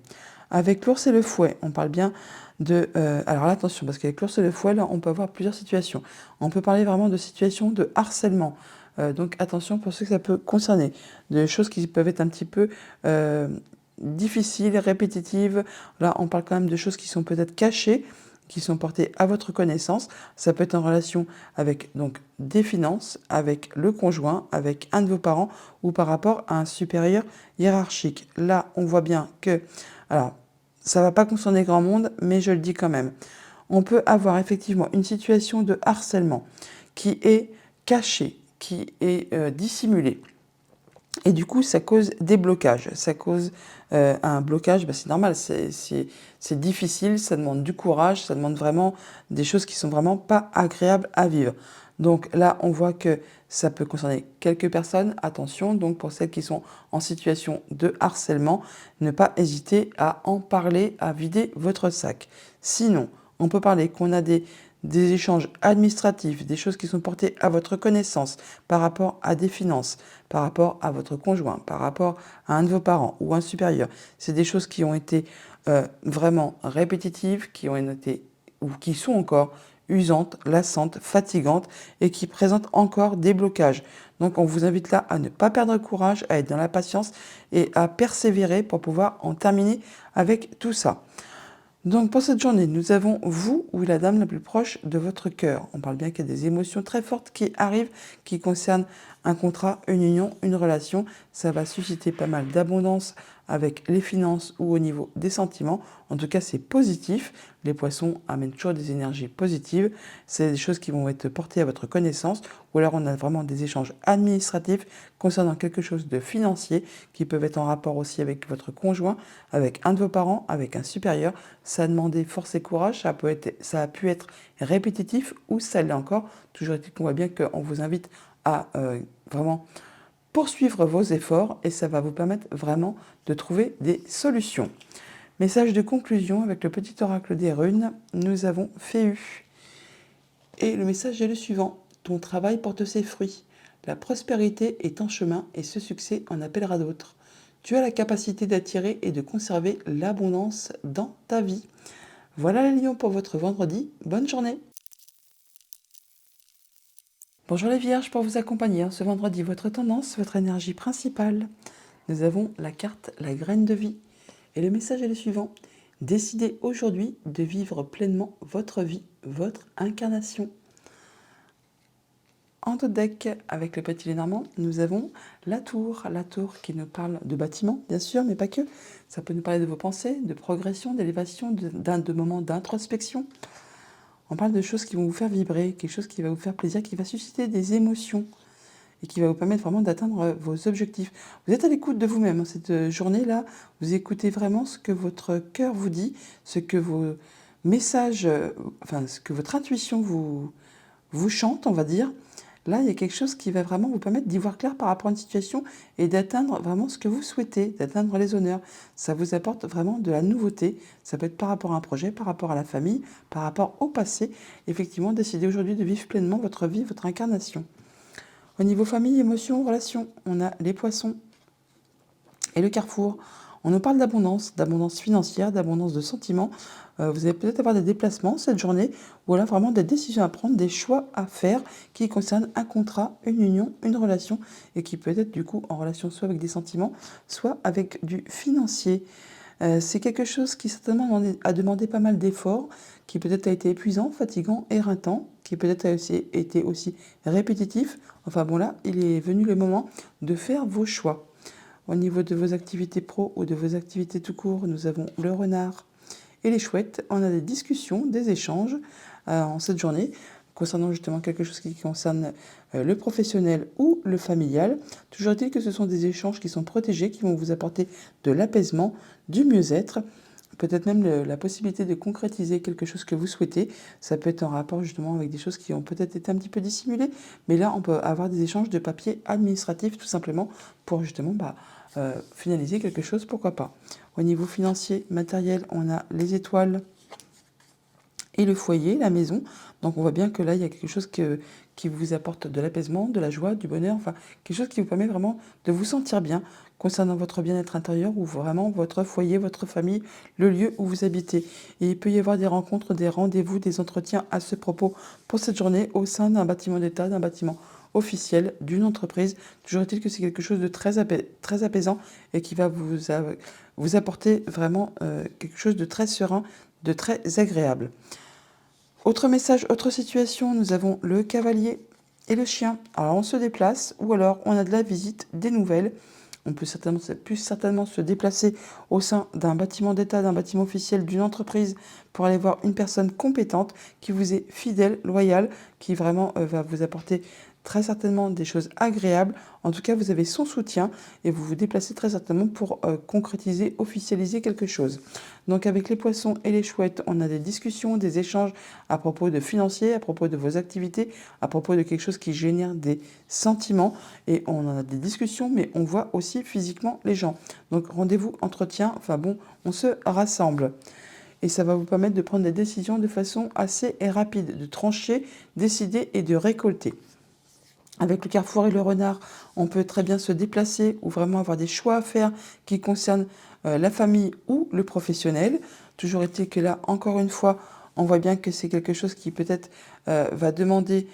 Avec l'ours et le fouet, on parle bien de... alors là, attention, parce qu'avec l'ours et le fouet, là, on peut avoir plusieurs situations. On peut parler vraiment de situations de harcèlement. Donc attention pour ce que ça peut concerner. De choses qui peuvent être un petit peu difficiles, répétitives. Là, on parle quand même de choses qui sont peut-être cachées, qui sont portées à votre connaissance. Ça peut être en relation avec donc des finances, avec le conjoint, avec un de vos parents ou par rapport à un supérieur hiérarchique. Là, on voit bien que... Alors, ça ne va pas concerner grand monde, mais je le dis quand même. On peut avoir effectivement une situation de harcèlement qui est cachée, qui est dissimulée. Et du coup, ça cause des blocages. Ça cause un blocage, c'est normal, c'est difficile, ça demande du courage, ça demande vraiment des choses qui sont vraiment pas agréables à vivre. Donc là, on voit que ça peut concerner quelques personnes. Attention, donc pour celles qui sont en situation de harcèlement, ne pas hésiter à en parler, à vider votre sac. Sinon, On peut parler qu'on a des échanges administratifs, des choses qui sont portées à votre connaissance par rapport à des finances, par rapport à votre conjoint, par rapport à un de vos parents ou un supérieur. C'est des choses qui ont été vraiment répétitives, qui ont été ou qui sont encore usantes, lassantes, fatigantes et qui présentent encore des blocages. Donc on vous invite là à ne pas perdre courage, à être dans la patience et à persévérer pour pouvoir en terminer avec tout ça. Donc pour cette journée, nous avons vous ou la dame la plus proche de votre cœur. On parle bien qu'il y a des émotions très fortes qui arrivent, qui concernent un contrat, une union, une relation. Ça va susciter pas mal d'abondance avec les finances ou au niveau des sentiments. En tout cas, c'est positif. Les poissons amènent toujours des énergies positives. C'est des choses qui vont être portées à votre connaissance. Ou alors on a vraiment des échanges administratifs concernant quelque chose de financier qui peuvent être en rapport aussi avec votre conjoint, avec un de vos parents, avec un supérieur. Ça a demandé force et courage. Ça a pu être répétitif ou ça l'est encore. Toujours est-il qu'on voit bien qu'on vous invite à vraiment poursuivre vos efforts et ça va vous permettre vraiment de trouver des solutions. Message de conclusion avec le petit oracle des runes, nous avons Féu. Et le message est le suivant, ton travail porte ses fruits. La prospérité est en chemin et ce succès en appellera d'autres. Tu as la capacité d'attirer et de conserver l'abondance dans ta vie. Voilà les lions pour votre vendredi, bonne journée. Bonjour les vierges, pour vous accompagner ce vendredi, votre tendance, votre énergie principale. Nous avons la carte La graine de vie. Et le message est le suivant. Décidez aujourd'hui de vivre pleinement votre vie, votre incarnation. En dos deck, avec le petit Lénormand, nous avons la tour qui nous parle de bâtiments, bien sûr, mais pas que. Ça peut nous parler de vos pensées, de progression, d'élévation, de moments d'introspection. On parle de choses qui vont vous faire vibrer, quelque chose qui va vous faire plaisir, qui va susciter des émotions et qui va vous permettre vraiment d'atteindre vos objectifs. Vous êtes à l'écoute de vous-même cette journée-là, vous écoutez vraiment ce que votre cœur vous dit, ce que vos messages, ce que votre intuition vous chante, on va dire. Là, il y a quelque chose qui va vraiment vous permettre d'y voir clair par rapport à une situation et d'atteindre vraiment ce que vous souhaitez, d'atteindre les honneurs. Ça vous apporte vraiment de la nouveauté. Ça peut être par rapport à un projet, par rapport à la famille, par rapport au passé. Effectivement, décidez aujourd'hui de vivre pleinement votre vie, votre incarnation. Au niveau famille, émotions, relations, on a les poissons et le carrefour. On nous parle d'abondance financière, d'abondance de sentiments. Vous allez peut-être avoir des déplacements cette journée, ou alors vraiment des décisions à prendre, des choix à faire qui concernent un contrat, une union, une relation, et qui peut être du coup en relation soit avec des sentiments, soit avec du financier. C'est quelque chose qui certainement a demandé pas mal d'efforts, qui peut-être a été épuisant, fatigant, éreintant, qui peut-être a aussi été aussi répétitif. Enfin bon là, il est venu le moment de faire vos choix. Au niveau de vos activités pro ou de vos activités tout court, nous avons le renard et les chouettes. On a des discussions, des échanges en cette journée concernant justement quelque chose qui concerne le professionnel ou le familial. Toujours est-il que ce sont des échanges qui sont protégés, qui vont vous apporter de l'apaisement, du mieux-être, peut-être même la possibilité de concrétiser quelque chose que vous souhaitez. Ça peut être en rapport justement avec des choses qui ont peut-être été un petit peu dissimulées, mais là on peut avoir des échanges de papier administratif tout simplement pour justement finaliser quelque chose, pourquoi pas. Au niveau financier, matériel, on a les étoiles et le foyer, la maison. Donc on voit bien que là, il y a quelque chose qui vous apporte de l'apaisement, de la joie, du bonheur, enfin quelque chose qui vous permet vraiment de vous sentir bien concernant votre bien-être intérieur ou vraiment votre foyer, votre famille, le lieu où vous habitez. Et il peut y avoir des rencontres, des rendez-vous, des entretiens à ce propos pour cette journée au sein d'un bâtiment d'État, d'un bâtiment officiel, d'une entreprise. Toujours est-il que c'est quelque chose de très apaisant et qui va vous apporter vraiment quelque chose de très serein, de très agréable. Autre message, autre situation, nous avons le cavalier et le chien. Alors on se déplace ou alors on a de la visite, des nouvelles. On peut certainement se déplacer au sein d'un bâtiment d'État, d'un bâtiment officiel, d'une entreprise pour aller voir une personne compétente qui vous est fidèle, loyale, qui vraiment va vous apporter très certainement des choses agréables. En tout cas, vous avez son soutien et vous vous déplacez très certainement pour concrétiser, officialiser quelque chose. Donc avec les poissons et les chouettes, on a des discussions, des échanges à propos de financiers, à propos de vos activités, à propos de quelque chose qui génère des sentiments. Et on en a des discussions, mais on voit aussi physiquement les gens. Donc rendez-vous, entretien, enfin bon, on se rassemble. et ça va vous permettre de prendre des décisions de façon assez rapide, de trancher, décider et de récolter. Avec le carrefour et le renard, on peut très bien se déplacer ou vraiment avoir des choix à faire qui concernent la famille ou le professionnel. Toujours est-il que là, encore une fois, on voit bien que c'est quelque chose qui peut-être va demander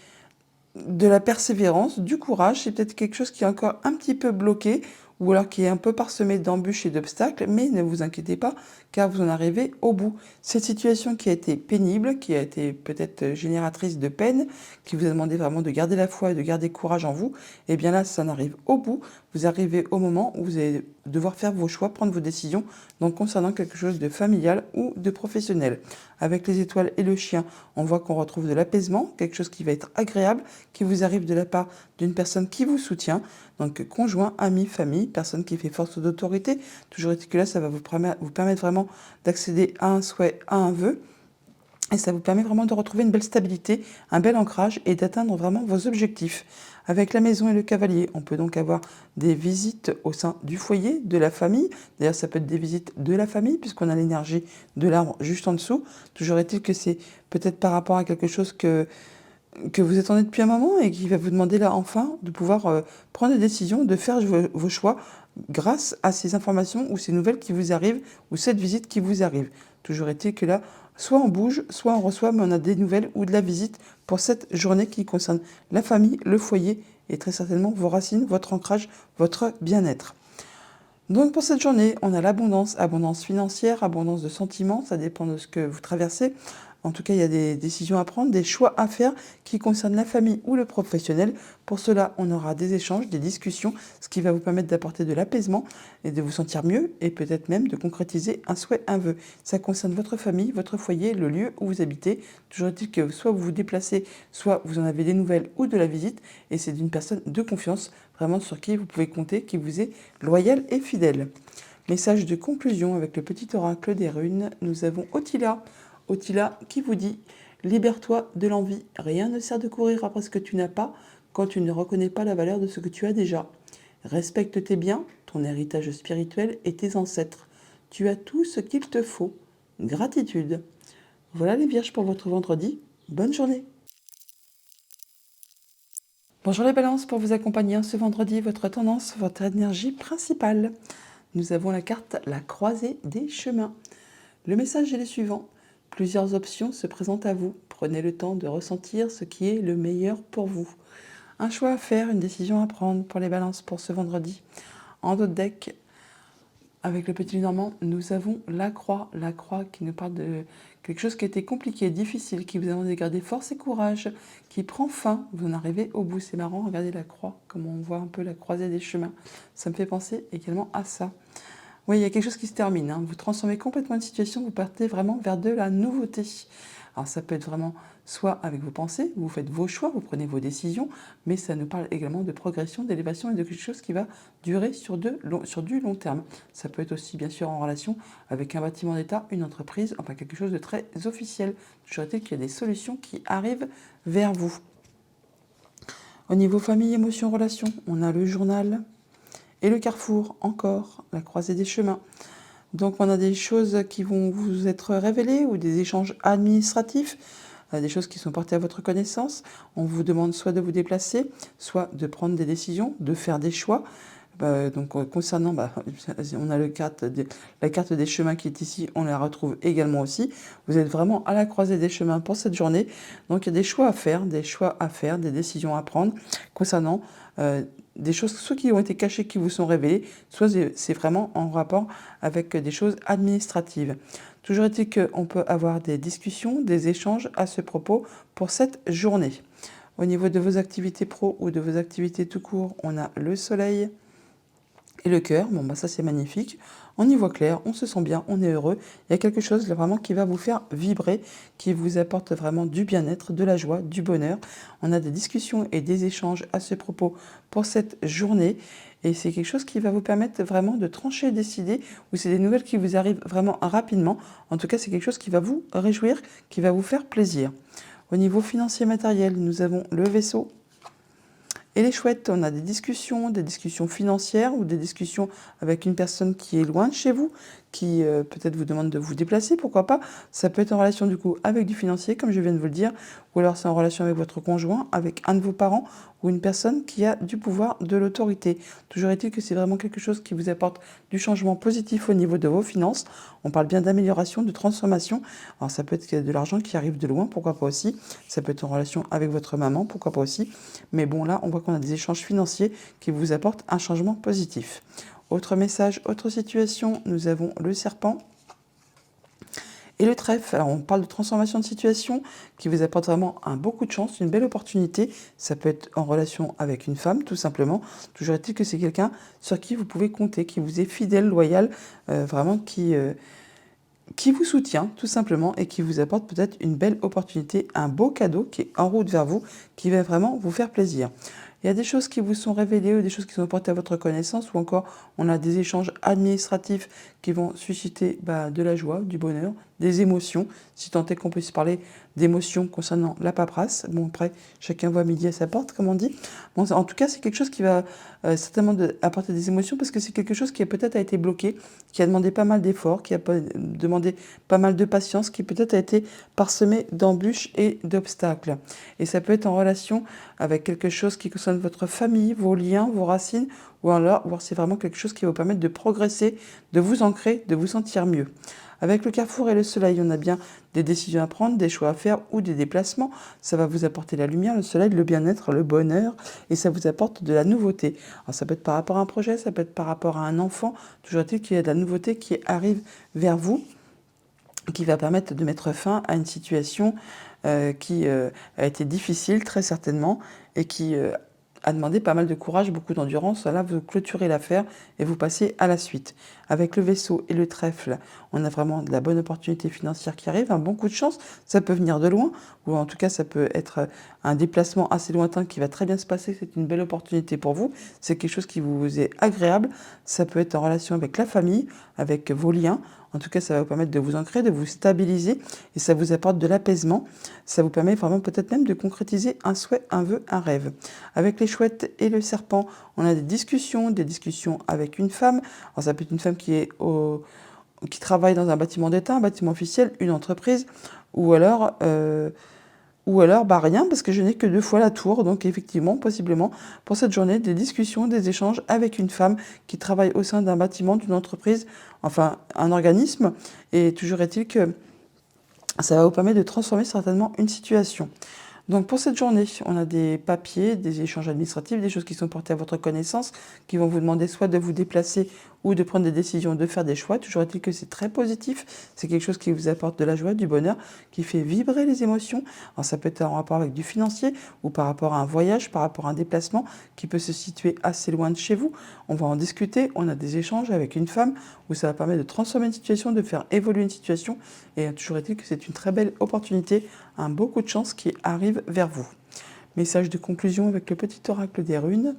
de la persévérance, du courage. C'est peut-être quelque chose qui est encore un petit peu bloqué ou alors qui est un peu parsemé d'embûches et d'obstacles, mais ne vous inquiétez pas, car vous en arrivez au bout. Cette situation qui a été pénible, qui a été peut-être génératrice de peine, qui vous a demandé vraiment de garder la foi et de garder courage en vous, et bien là, ça en arrive au bout. Vous arrivez au moment où vous allez devoir faire vos choix, prendre vos décisions, donc concernant quelque chose de familial ou de professionnel. Avec les étoiles et le chien, on voit qu'on retrouve de l'apaisement, quelque chose qui va être agréable, qui vous arrive de la part d'une personne qui vous soutient, donc conjoint, ami, famille, personne qui fait force d'autorité. Toujours est-il que là, ça va vous permettre vraiment d'accéder à un souhait, à un vœu. Et ça vous permet vraiment de retrouver une belle stabilité, un bel ancrage et d'atteindre vraiment vos objectifs. Avec la maison et le cavalier, on peut donc avoir des visites au sein du foyer, de la famille. D'ailleurs, ça peut être des visites de la famille puisqu'on a l'énergie de l'arbre juste en dessous. Toujours est-il que c'est peut-être par rapport à quelque chose que vous attendez depuis un moment et qui va vous demander là enfin de pouvoir prendre des décisions, de faire vos choix grâce à ces informations ou ces nouvelles qui vous arrivent ou cette visite qui vous arrive. Toujours est-il que là, soit on bouge, soit on reçoit, mais on a des nouvelles ou de la visite pour cette journée qui concerne la famille, le foyer et très certainement vos racines, votre ancrage, votre bien-être. Donc pour cette journée, on a l'abondance, abondance financière, abondance de sentiments, ça dépend de ce que vous traversez. En tout cas, il y a des décisions à prendre, des choix à faire qui concernent la famille ou le professionnel. Pour cela, on aura des échanges, des discussions, ce qui va vous permettre d'apporter de l'apaisement et de vous sentir mieux et peut-être même de concrétiser un souhait, un vœu. Ça concerne votre famille, votre foyer, le lieu où vous habitez. Toujours est-il que soit vous vous déplacez, soit vous en avez des nouvelles ou de la visite et c'est d'une personne de confiance, vraiment sur qui vous pouvez compter, qui vous est loyal et fidèle. Message de conclusion avec le petit oracle des runes, nous avons Otila. Otila qui vous dit « Libère-toi de l'envie, rien ne sert de courir après ce que tu n'as pas quand tu ne reconnais pas la valeur de ce que tu as déjà. Respecte tes biens, ton héritage spirituel et tes ancêtres. Tu as tout ce qu'il te faut. Gratitude. » Voilà les vierges pour votre vendredi. Bonne journée. Bonjour les balances, pour vous accompagner ce vendredi, votre tendance, votre énergie principale. Nous avons la carte La croisée des chemins. Le message est le suivant. Plusieurs options se présentent à vous. Prenez le temps de ressentir ce qui est le meilleur pour vous. Un choix à faire, une décision à prendre pour les balances pour ce vendredi. En d'autres deck, avec le petit normand, nous avons la croix qui nous parle de quelque chose qui a été compliqué, difficile, qui vous a demandé de garder force et courage, qui prend fin, vous en arrivez au bout. C'est marrant, regardez la croix, comme on voit un peu la croisée des chemins. Ça me fait penser également à ça. Oui, il y a quelque chose qui se termine. Vous transformez complètement une situation, vous partez vraiment vers de la nouveauté. Alors ça peut être vraiment soit avec vos pensées, vous faites vos choix, vous prenez vos décisions, mais ça nous parle également de progression, d'élévation et de quelque chose qui va durer sur du long terme. Ça peut être aussi bien sûr en relation avec un bâtiment d'État, une entreprise, enfin quelque chose de très officiel. Toujours est-il qu'il y a des solutions qui arrivent vers vous. Au niveau famille, émotions, relations, on a le journal. Et le carrefour, encore, la croisée des chemins. Donc on a des choses qui vont vous être révélées ou des échanges administratifs, des choses qui sont portées à votre connaissance. On vous demande soit de vous déplacer, soit de prendre des décisions, de faire des choix. Concernant, on a la carte des chemins qui est ici, on la retrouve également aussi. Vous êtes vraiment à la croisée des chemins pour cette journée. Donc il y a des choix à faire, des décisions à prendre concernant des choses soit qui ont été cachées, qui vous sont révélées, soit c'est vraiment en rapport avec des choses administratives. Toujours est-il qu'on peut avoir des discussions, des échanges à ce propos pour cette journée. Au niveau de vos activités pro ou de vos activités tout court, on a le soleil et le cœur. Ça c'est magnifique. On y voit clair, on se sent bien, on est heureux. Il y a quelque chose là, vraiment qui va vous faire vibrer, qui vous apporte vraiment du bien-être, de la joie, du bonheur. On a des discussions et des échanges à ce propos pour cette journée. Et c'est quelque chose qui va vous permettre vraiment de trancher, décider, ou c'est des nouvelles qui vous arrivent vraiment rapidement. En tout cas, c'est quelque chose qui va vous réjouir, qui va vous faire plaisir. Au niveau financier matériel, nous avons le vaisseau. Et les chouettes, on a des discussions financières ou des discussions avec une personne qui est loin de chez vous, qui peut-être vous demande de vous déplacer, pourquoi pas. Ça peut être en relation du coup avec du financier, comme je viens de vous le dire, ou alors c'est en relation avec votre conjoint, avec un de vos parents ou une personne qui a du pouvoir, de l'autorité. Toujours est-il que c'est vraiment quelque chose qui vous apporte du changement positif au niveau de vos finances. On parle bien d'amélioration, de transformation. Alors ça peut être de l'argent qui arrive de loin, pourquoi pas aussi. Ça peut être en relation avec votre maman, pourquoi pas aussi. Mais bon, là, on voit qu'on a des échanges financiers qui vous apportent un changement positif. Autre message, autre situation, nous avons le serpent et le trèfle. Alors, on parle de transformation de situation qui vous apporte vraiment beaucoup de chance, une belle opportunité. Ça peut être en relation avec une femme, tout simplement. Toujours est-il que c'est quelqu'un sur qui vous pouvez compter, qui vous est fidèle, loyal, vraiment qui vous soutient, tout simplement, et qui vous apporte peut-être une belle opportunité, un beau cadeau qui est en route vers vous, qui va vraiment vous faire plaisir. Il y a des choses qui vous sont révélées ou des choses qui sont apportées à votre connaissance, ou encore on a des échanges administratifs qui vont susciter de la joie, du bonheur, des émotions, si tant est qu'on puisse parler d'émotions concernant la paperasse. Bon, après, chacun voit midi à sa porte, comme on dit. Bon, en tout cas, c'est quelque chose qui va certainement apporter des émotions parce que c'est quelque chose qui a peut-être été bloqué, qui a demandé pas mal d'efforts, qui a demandé pas mal de patience, qui peut-être a été parsemé d'embûches et d'obstacles. Et ça peut être en relation avec quelque chose qui concerne votre famille, vos liens, vos racines, ou alors voir c'est vraiment quelque chose qui va vous permettre de progresser, de vous ancrer, de vous sentir mieux. Avec le carrefour et le soleil, on a bien des décisions à prendre, des choix à faire ou des déplacements. Ça va vous apporter la lumière, le soleil, le bien-être, le bonheur et ça vous apporte de la nouveauté. Alors ça peut être par rapport à un projet, ça peut être par rapport à un enfant. Toujours est-il qu'il y a de la nouveauté qui arrive vers vous, qui va permettre de mettre fin à une situation qui a été difficile, très certainement, et qui a demandé pas mal de courage, beaucoup d'endurance. Là, vous clôturez l'affaire et vous passez à la suite. Avec le vaisseau et le trèfle, on a vraiment de la bonne opportunité financière qui arrive, un bon coup de chance. Ça peut venir de loin, ou en tout cas, ça peut être un déplacement assez lointain qui va très bien se passer. C'est une belle opportunité pour vous. C'est quelque chose qui vous est agréable. Ça peut être en relation avec la famille, avec vos liens. En tout cas, ça va vous permettre de vous ancrer, de vous stabiliser et ça vous apporte de l'apaisement. Ça vous permet vraiment peut-être même de concrétiser un souhait, un vœu, un rêve. Avec les chouettes et le serpent, on a des discussions avec une femme. Alors ça peut être une femme qui travaille dans un bâtiment d'État, un bâtiment officiel, une entreprise, ou alors rien, parce que je n'ai que 2 fois la tour. Donc effectivement, possiblement, pour cette journée, des discussions, des échanges avec une femme qui travaille au sein d'un bâtiment, d'une entreprise, enfin un organisme. Et toujours est-il que ça va vous permettre de transformer certainement une situation. Donc pour cette journée, on a des papiers, des échanges administratifs, des choses qui sont portées à votre connaissance, qui vont vous demander soit de vous déplacer ou de prendre des décisions, de faire des choix. Toujours est-il que c'est très positif, c'est quelque chose qui vous apporte de la joie, du bonheur, qui fait vibrer les émotions. Alors ça peut être en rapport avec du financier ou par rapport à un voyage, par rapport à un déplacement qui peut se situer assez loin de chez vous. On va en discuter, on a des échanges avec une femme où ça va permettre de transformer une situation, de faire évoluer une situation. Et toujours est-il que c'est une très belle opportunité, un beau coup de chance qui arrive vers vous. Message de conclusion avec le petit oracle des runes.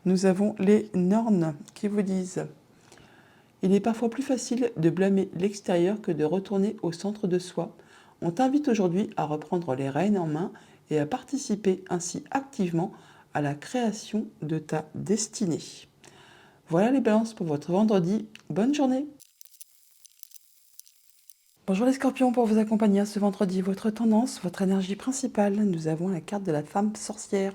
Nous avons les Nornes qui vous disent: il est parfois plus facile de blâmer l'extérieur que de retourner au centre de soi. On t'invite aujourd'hui à reprendre les rênes en main et à participer ainsi activement à la création de ta destinée. Voilà les balances pour votre vendredi. Bonne journée! Bonjour les scorpions, pour vous accompagner ce vendredi, votre tendance, votre énergie principale, nous avons la carte de la femme sorcière.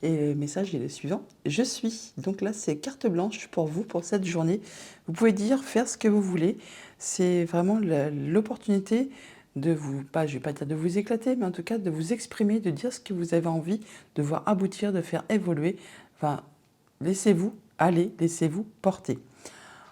Et le message est le suivant: je suis. Donc là, c'est carte blanche pour vous pour cette journée. Vous pouvez dire, faire ce que vous voulez. C'est vraiment l'opportunité de vous, pas, je vais pas dire de vous éclater, mais en tout cas de vous exprimer, de dire ce que vous avez envie, de voir aboutir, de faire évoluer. Enfin, laissez-vous aller, laissez-vous porter.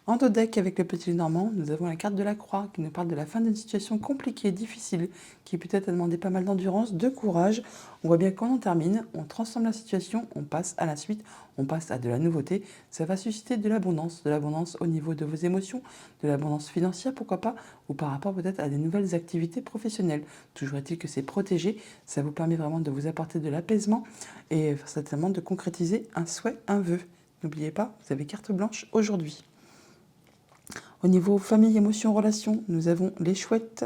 En dos deck, avec le petit normand, nous avons la carte de la croix qui nous parle de la fin d'une situation compliquée, difficile, qui peut-être a demandé pas mal d'endurance, de courage. On voit bien quand on termine, on transforme la situation, on passe à la suite, on passe à de la nouveauté. Ça va susciter de l'abondance au niveau de vos émotions, de l'abondance financière, pourquoi pas, ou par rapport peut-être à des nouvelles activités professionnelles. Toujours est-il que c'est protégé, ça vous permet vraiment de vous apporter de l'apaisement et certainement de concrétiser un souhait, un vœu. N'oubliez pas, vous avez carte blanche aujourd'hui. Au niveau famille, émotions, relations, nous avons les chouettes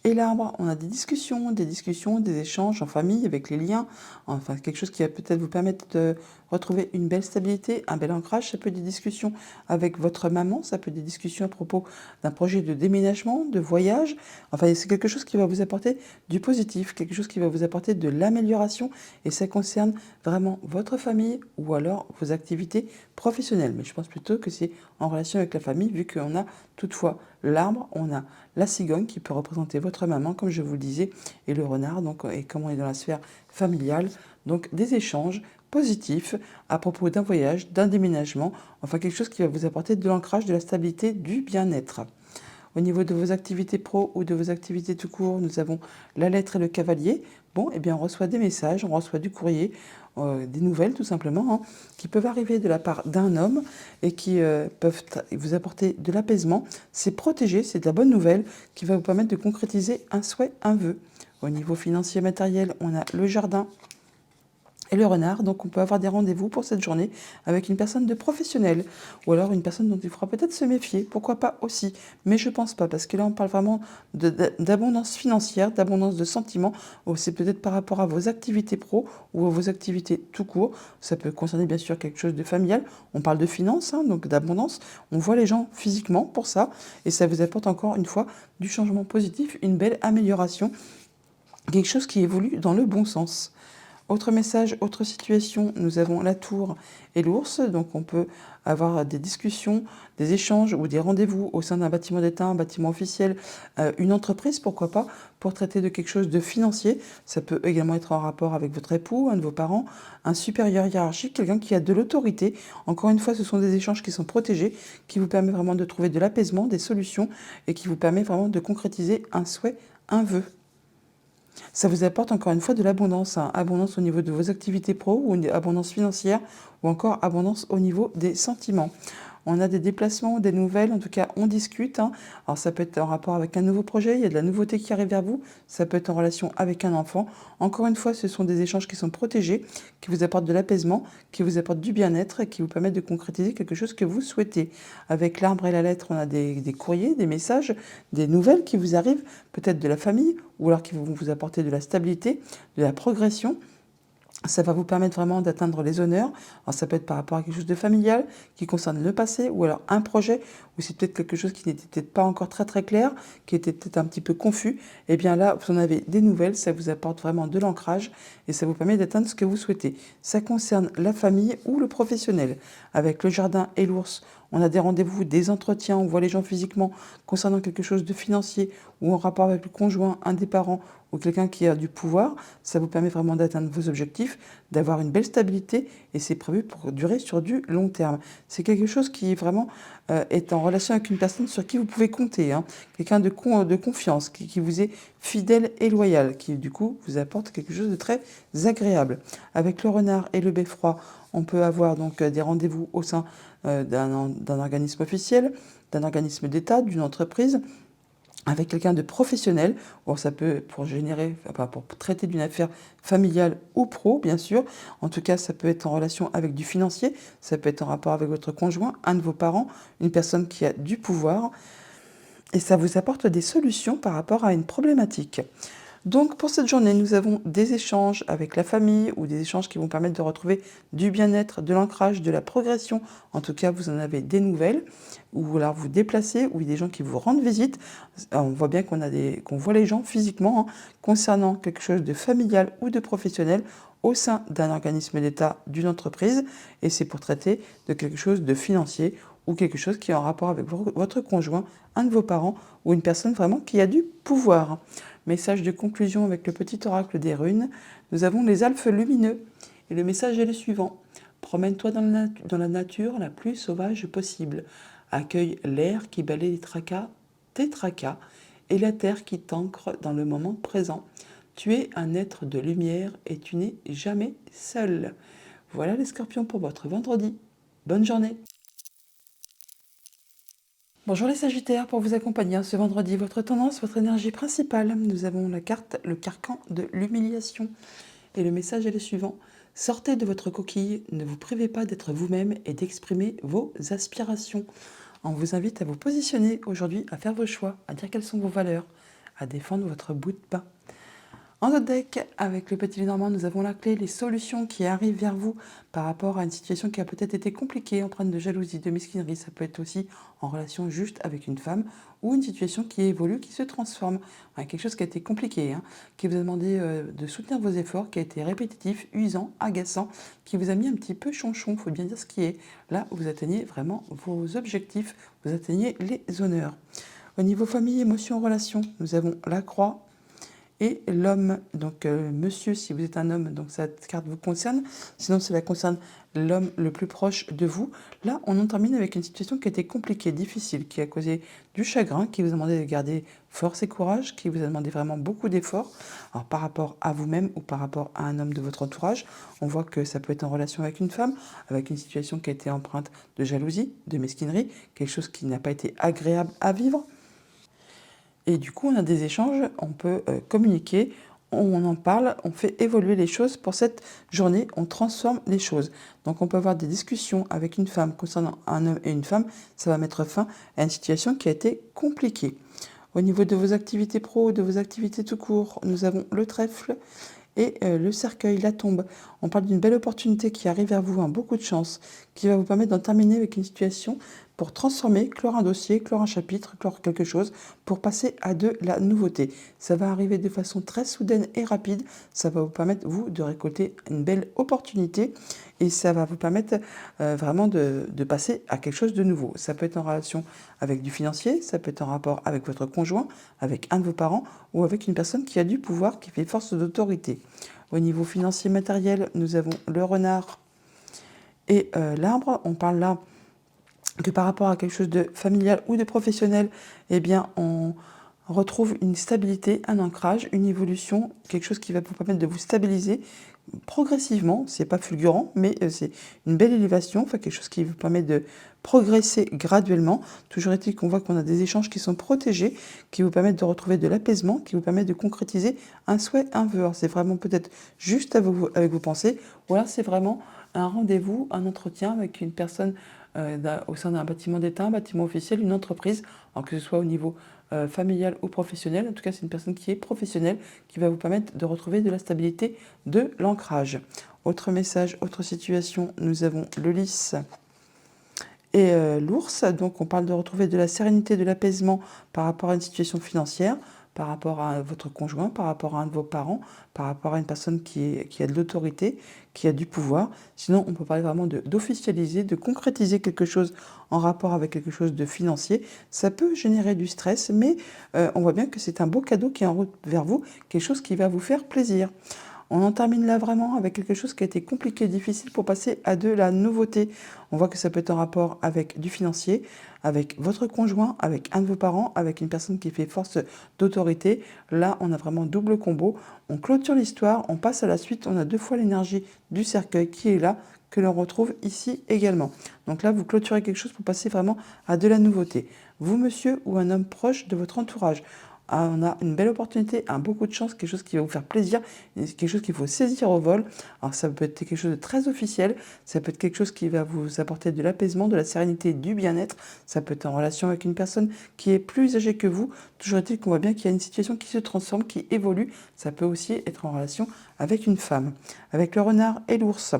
Et l'arbre, on a des discussions, des échanges en famille avec les liens, enfin quelque chose qui va peut-être vous permettre de retrouver une belle stabilité, un bel ancrage. Ça peut être des discussions avec votre maman, ça peut être des discussions à propos d'un projet de déménagement, de voyage. Enfin, c'est quelque chose qui va vous apporter du positif, quelque chose qui va vous apporter de l'amélioration et ça concerne vraiment votre famille ou alors vos activités professionnelles. Mais je pense plutôt que c'est en relation avec la famille vu qu'on a toutefois l'arbre, on a la cigogne qui peut représenter votre maman, comme je vous le disais, et le renard, donc, et comme on est dans la sphère familiale, donc des échanges positifs à propos d'un voyage, d'un déménagement, enfin quelque chose qui va vous apporter de l'ancrage, de la stabilité, du bien-être. Au niveau de vos activités pro ou de vos activités tout court, nous avons la lettre et le cavalier. Bon, eh bien, on reçoit des messages, on reçoit du courrier, des nouvelles tout simplement, hein, qui peuvent arriver de la part d'un homme et qui peuvent vous apporter de l'apaisement. C'est protégé, c'est de la bonne nouvelle qui va vous permettre de concrétiser un souhait, un vœu. Au niveau financier et matériel, on a le jardin et le renard, donc on peut avoir des rendez-vous pour cette journée avec une personne de professionnelle ou alors une personne dont il faudra peut-être se méfier, pourquoi pas aussi, mais je pense pas parce que là on parle vraiment d'abondance financière, d'abondance de sentiments, ou c'est peut-être par rapport à vos activités pro ou à vos activités tout court, ça peut concerner bien sûr quelque chose de familial, on parle de finances, hein, donc d'abondance, on voit les gens physiquement pour ça et ça vous apporte encore une fois du changement positif, une belle amélioration, quelque chose qui évolue dans le bon sens. Autre message, autre situation, nous avons la tour et l'ours, donc on peut avoir des discussions, des échanges ou des rendez-vous au sein d'un bâtiment d'État, un bâtiment officiel, une entreprise, pourquoi pas, pour traiter de quelque chose de financier. Ça peut également être en rapport avec votre époux, un de vos parents, un supérieur hiérarchique, quelqu'un qui a de l'autorité. Encore une fois, ce sont des échanges qui sont protégés, qui vous permettent vraiment de trouver de l'apaisement, des solutions et qui vous permettent vraiment de concrétiser un souhait, un vœu. Ça vous apporte encore une fois de l'abondance, hein. Abondance au niveau de vos activités pro ou une abondance financière ou encore abondance au niveau des sentiments. On a des déplacements, des nouvelles, en tout cas on discute, hein. Alors ça peut être en rapport avec un nouveau projet, il y a de la nouveauté qui arrive vers vous, ça peut être en relation avec un enfant. Encore une fois, ce sont des échanges qui sont protégés, qui vous apportent de l'apaisement, qui vous apportent du bien-être et qui vous permettent de concrétiser quelque chose que vous souhaitez. Avec l'arbre et la lettre, on a des courriers, des messages, des nouvelles qui vous arrivent, peut-être de la famille, ou alors qui vont vous apporter de la stabilité, de la progression. Ça va vous permettre vraiment d'atteindre les honneurs. Alors ça peut être par rapport à quelque chose de familial qui concerne le passé ou alors un projet ou c'est peut-être quelque chose qui n'était peut-être pas encore très très clair, qui était peut-être un petit peu confus. Et bien là, vous en avez des nouvelles, ça vous apporte vraiment de l'ancrage et ça vous permet d'atteindre ce que vous souhaitez. Ça concerne la famille ou le professionnel. Avec le jardin et l'ours, on a des rendez-vous, des entretiens, on voit les gens physiquement concernant quelque chose de financier ou en rapport avec le conjoint, un des parents ou quelqu'un qui a du pouvoir. Ça vous permet vraiment d'atteindre vos objectifs, d'avoir une belle stabilité et c'est prévu pour durer sur du long terme. C'est quelque chose qui vraiment est en relation avec une personne sur qui vous pouvez compter, hein. Quelqu'un de confiance, qui vous est fidèle et loyal, qui du coup vous apporte quelque chose de très agréable. Avec le renard et le beffroi, on peut avoir donc des rendez-vous au sein d'un organisme officiel, d'un organisme d'État, d'une entreprise, avec quelqu'un de professionnel. Bon, ça peut pour générer, enfin, pour traiter d'une affaire familiale ou pro, bien sûr. En tout cas, ça peut être en relation avec du financier, ça peut être en rapport avec votre conjoint, un de vos parents, une personne qui a du pouvoir. Et ça vous apporte des solutions par rapport à une problématique. Donc pour cette journée, nous avons des échanges avec la famille ou des échanges qui vont permettre de retrouver du bien-être, de l'ancrage, de la progression. En tout cas, vous en avez des nouvelles ou alors vous déplacez ou il y a des gens qui vous rendent visite. On voit bien qu'on voit les gens physiquement, hein, concernant quelque chose de familial ou de professionnel au sein d'un organisme d'État, d'une entreprise et c'est pour traiter de quelque chose de financier ou quelque chose qui est en rapport avec votre conjoint, un de vos parents ou une personne vraiment qui a du pouvoir. Message de conclusion avec le petit oracle des runes. Nous avons les alphes lumineux. Et le message est le suivant. Promène-toi dans la nature la plus sauvage possible. Accueille l'air qui balaie tes tracas, et la terre qui t'ancre dans le moment présent. Tu es un être de lumière et tu n'es jamais seul. Voilà les scorpions pour votre vendredi. Bonne journée. Bonjour les Sagittaires, pour vous accompagner ce vendredi, votre tendance, votre énergie principale. Nous avons la carte, le carcan de l'humiliation. Et le message est le suivant. Sortez de votre coquille, ne vous privez pas d'être vous-même et d'exprimer vos aspirations. On vous invite à vous positionner aujourd'hui, à faire vos choix, à dire quelles sont vos valeurs, à défendre votre bout de pain. En notre deck, avec le petit Lenormand, nous avons la clé, les solutions qui arrivent vers vous par rapport à une situation qui a peut-être été compliquée, empreinte de jalousie, de mesquinerie. Ça peut être aussi en relation juste avec une femme ou une situation qui évolue, qui se transforme. Quelque chose qui a été compliqué, qui vous a demandé de soutenir vos efforts, qui a été répétitif, usant, agaçant, qui vous a mis un petit peu chonchon, il faut bien dire ce qui est. Là, vous atteignez vraiment vos objectifs, vous atteignez les honneurs. Au niveau famille, émotions, relations, nous avons la croix et l'homme, donc monsieur si vous êtes un homme, donc cette carte vous concerne, sinon cela concerne l'homme le plus proche de vous. Là, on en termine avec une situation qui a été compliquée, difficile, qui a causé du chagrin, qui vous a demandé de garder force et courage, qui vous a demandé vraiment beaucoup d'efforts. Alors par rapport à vous-même ou par rapport à un homme de votre entourage, on voit que ça peut être en relation avec une femme, avec une situation qui a été empreinte de jalousie, de mesquinerie, quelque chose qui n'a pas été agréable à vivre. Et du coup, on a des échanges, on peut communiquer, on en parle, on fait évoluer les choses pour cette journée, on transforme les choses. Donc on peut avoir des discussions avec une femme concernant un homme et une femme, ça va mettre fin à une situation qui a été compliquée. Au niveau de vos activités pro, de vos activités tout court, nous avons le trèfle et le cercueil, la tombe. On parle d'une belle opportunité qui arrive vers vous, beaucoup de chance, qui va vous permettre d'en terminer avec une situation pour transformer, clore un dossier, clore un chapitre, clore quelque chose, pour passer à de la nouveauté. Ça va arriver de façon très soudaine et rapide. Ça va vous permettre, vous, de récolter une belle opportunité et ça va vous permettre vraiment de passer à quelque chose de nouveau. Ça peut être en relation avec du financier, ça peut être en rapport avec votre conjoint, avec un de vos parents ou avec une personne qui a du pouvoir, qui fait force d'autorité. Au niveau financier matériel, nous avons le renard et l'arbre. On parle là que par rapport à quelque chose de familial ou de professionnel, eh bien, on retrouve une stabilité, un ancrage, une évolution, quelque chose qui va vous permettre de vous stabiliser progressivement. C'est pas fulgurant, mais c'est une belle élévation, enfin quelque chose qui vous permet de progresser graduellement. Toujours est-il qu'on voit qu'on a des échanges qui sont protégés, qui vous permettent de retrouver de l'apaisement, qui vous permettent de concrétiser un souhait, un vœu. Alors, c'est vraiment peut-être juste avec vos pensées, ou alors c'est vraiment un rendez-vous, un entretien avec une personne au sein d'un bâtiment d'État, un bâtiment officiel, une entreprise, alors que ce soit au niveau familial ou professionnel. En tout cas, c'est une personne qui est professionnelle, qui va vous permettre de retrouver de la stabilité, de l'ancrage. Autre message, autre situation, nous avons le lys et l'ours. Donc on parle de retrouver de la sérénité, de l'apaisement par rapport à une situation financière, par rapport à votre conjoint, par rapport à un de vos parents, par rapport à une personne qui a de l'autorité, qui a du pouvoir. Sinon, on peut parler vraiment d'officialiser, de concrétiser quelque chose en rapport avec quelque chose de financier. Ça peut générer du stress, mais on voit bien que c'est un beau cadeau qui est en route vers vous, quelque chose qui va vous faire plaisir. On en termine là vraiment avec quelque chose qui a été compliqué, difficile pour passer à de la nouveauté. On voit que ça peut être en rapport avec du financier, avec votre conjoint, avec un de vos parents, avec une personne qui fait force d'autorité. Là, on a vraiment double combo. On clôture l'histoire, on passe à la suite. On a 2 fois l'énergie du cercueil qui est là, que l'on retrouve ici également. Donc là, vous clôturez quelque chose pour passer vraiment à de la nouveauté. Vous, monsieur, ou un homme proche de votre entourage. On a une belle opportunité, beaucoup de chance, quelque chose qui va vous faire plaisir, quelque chose qu'il faut saisir au vol. Alors ça peut être quelque chose de très officiel, ça peut être quelque chose qui va vous apporter de l'apaisement, de la sérénité, du bien-être. Ça peut être en relation avec une personne qui est plus âgée que vous. Toujours est-il qu'on voit bien qu'il y a une situation qui se transforme, qui évolue. Ça peut aussi être en relation avec une femme. Avec le renard et l'ours,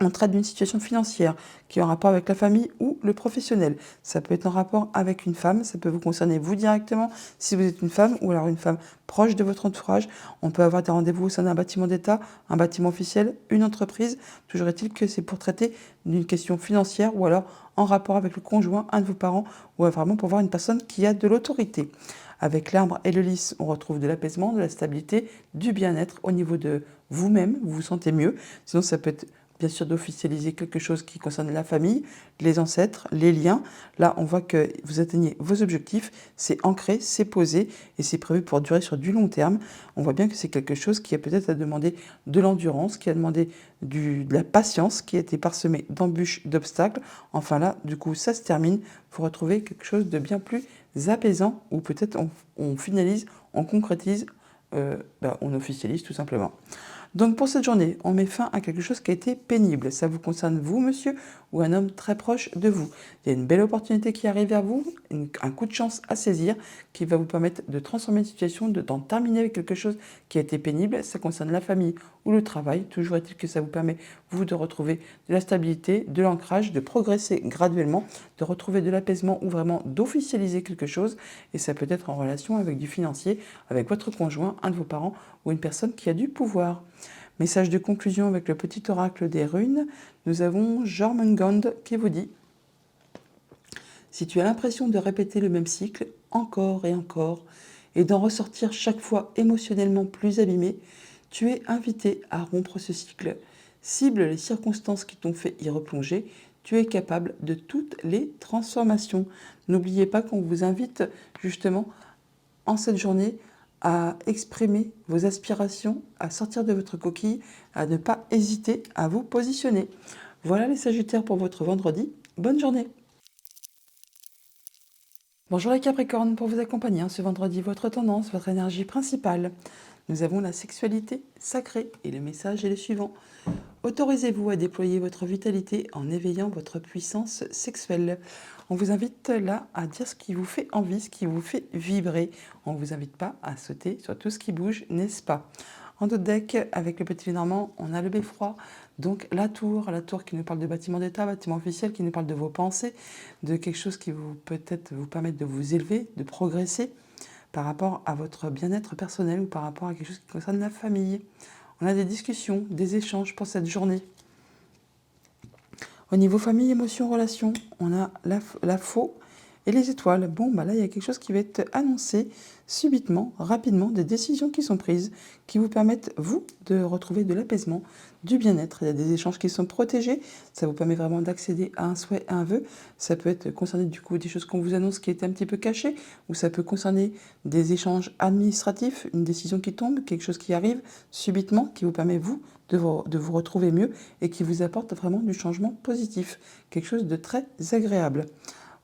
on traite d'une situation financière qui est en rapport avec la famille ou le professionnel. Ça peut être en rapport avec une femme, ça peut vous concerner vous directement si vous êtes une femme ou alors une femme proche de votre entourage. On peut avoir des rendez-vous au sein d'un bâtiment d'État, un bâtiment officiel, une entreprise. Toujours est-il que c'est pour traiter d'une question financière ou alors en rapport avec le conjoint, un de vos parents ou vraiment pour voir une personne qui a de l'autorité. Avec l'arbre et le lys, on retrouve de l'apaisement, de la stabilité, du bien-être au niveau de vous-même, vous vous sentez mieux. Sinon, ça peut être bien sûr d'officialiser quelque chose qui concerne la famille, les ancêtres, les liens. Là, on voit que vous atteignez vos objectifs, c'est ancré, c'est posé et c'est prévu pour durer sur du long terme. On voit bien que c'est quelque chose qui a peut-être à demander de l'endurance, qui a demandé de la patience, qui a été parsemé d'embûches, d'obstacles. Enfin là, du coup, ça se termine. Vous retrouvez quelque chose de bien plus apaisant ou peut-être on finalise, on concrétise, on officialise tout simplement. Donc pour cette journée, on met fin à quelque chose qui a été pénible. Ça vous concerne vous, monsieur, ou un homme très proche de vous. Il y a une belle opportunité qui arrive vers vous, un coup de chance à saisir qui va vous permettre de transformer une situation, d'en terminer avec quelque chose qui a été pénible. Ça concerne la famille ou le travail. Toujours est-il que ça vous permet, vous, de retrouver de la stabilité, de l'ancrage, de progresser graduellement, de retrouver de l'apaisement ou vraiment d'officialiser quelque chose. Et ça peut être en relation avec du financier, avec votre conjoint, un de vos parents ou une personne qui a du pouvoir. Message de conclusion avec le petit oracle des runes. Nous avons Jormungand qui vous dit: si tu as l'impression de répéter le même cycle encore et d'en ressortir chaque fois émotionnellement plus abîmé, tu es invité à rompre ce cycle. Cible les circonstances qui t'ont fait y replonger. Tu es capable de toutes les transformations. N'oubliez pas qu'on vous invite justement en cette journée à exprimer vos aspirations, à sortir de votre coquille, à ne pas hésiter à vous positionner. Voilà les Sagittaires pour votre vendredi. Bonne journée! Bonjour les Capricornes, pour vous accompagner ce vendredi, votre tendance, votre énergie principale. Nous avons la sexualité sacrée et le message est le suivant. Autorisez-vous à déployer votre vitalité en éveillant votre puissance sexuelle. On vous invite là à dire ce qui vous fait envie, ce qui vous fait vibrer. On ne vous invite pas à sauter sur tout ce qui bouge, n'est-ce pas? En d'autres decks, avec le petit Lénormand, on a le beffroi, donc la tour qui nous parle de bâtiment d'État, bâtiment officiel, qui nous parle de vos pensées, de quelque chose qui vous peut-être vous permettre de vous élever, de progresser par rapport à votre bien-être personnel ou par rapport à quelque chose qui concerne la famille. On a des discussions, des échanges pour cette journée. Au niveau famille, émotions, relations, on a la faux et les étoiles. Bon, là, il y a quelque chose qui va être annoncé subitement, rapidement, des décisions qui sont prises, qui vous permettent, vous, de retrouver de l'apaisement, du bien-être. Il y a des échanges qui sont protégés. Ça vous permet vraiment d'accéder à un souhait, à un vœu. Ça peut être concerner du coup des choses qu'on vous annonce qui étaient un petit peu cachées, ou ça peut concerner des échanges administratifs, une décision qui tombe, quelque chose qui arrive subitement, qui vous permet, vous, de vous retrouver mieux et qui vous apporte vraiment du changement positif, quelque chose de très agréable.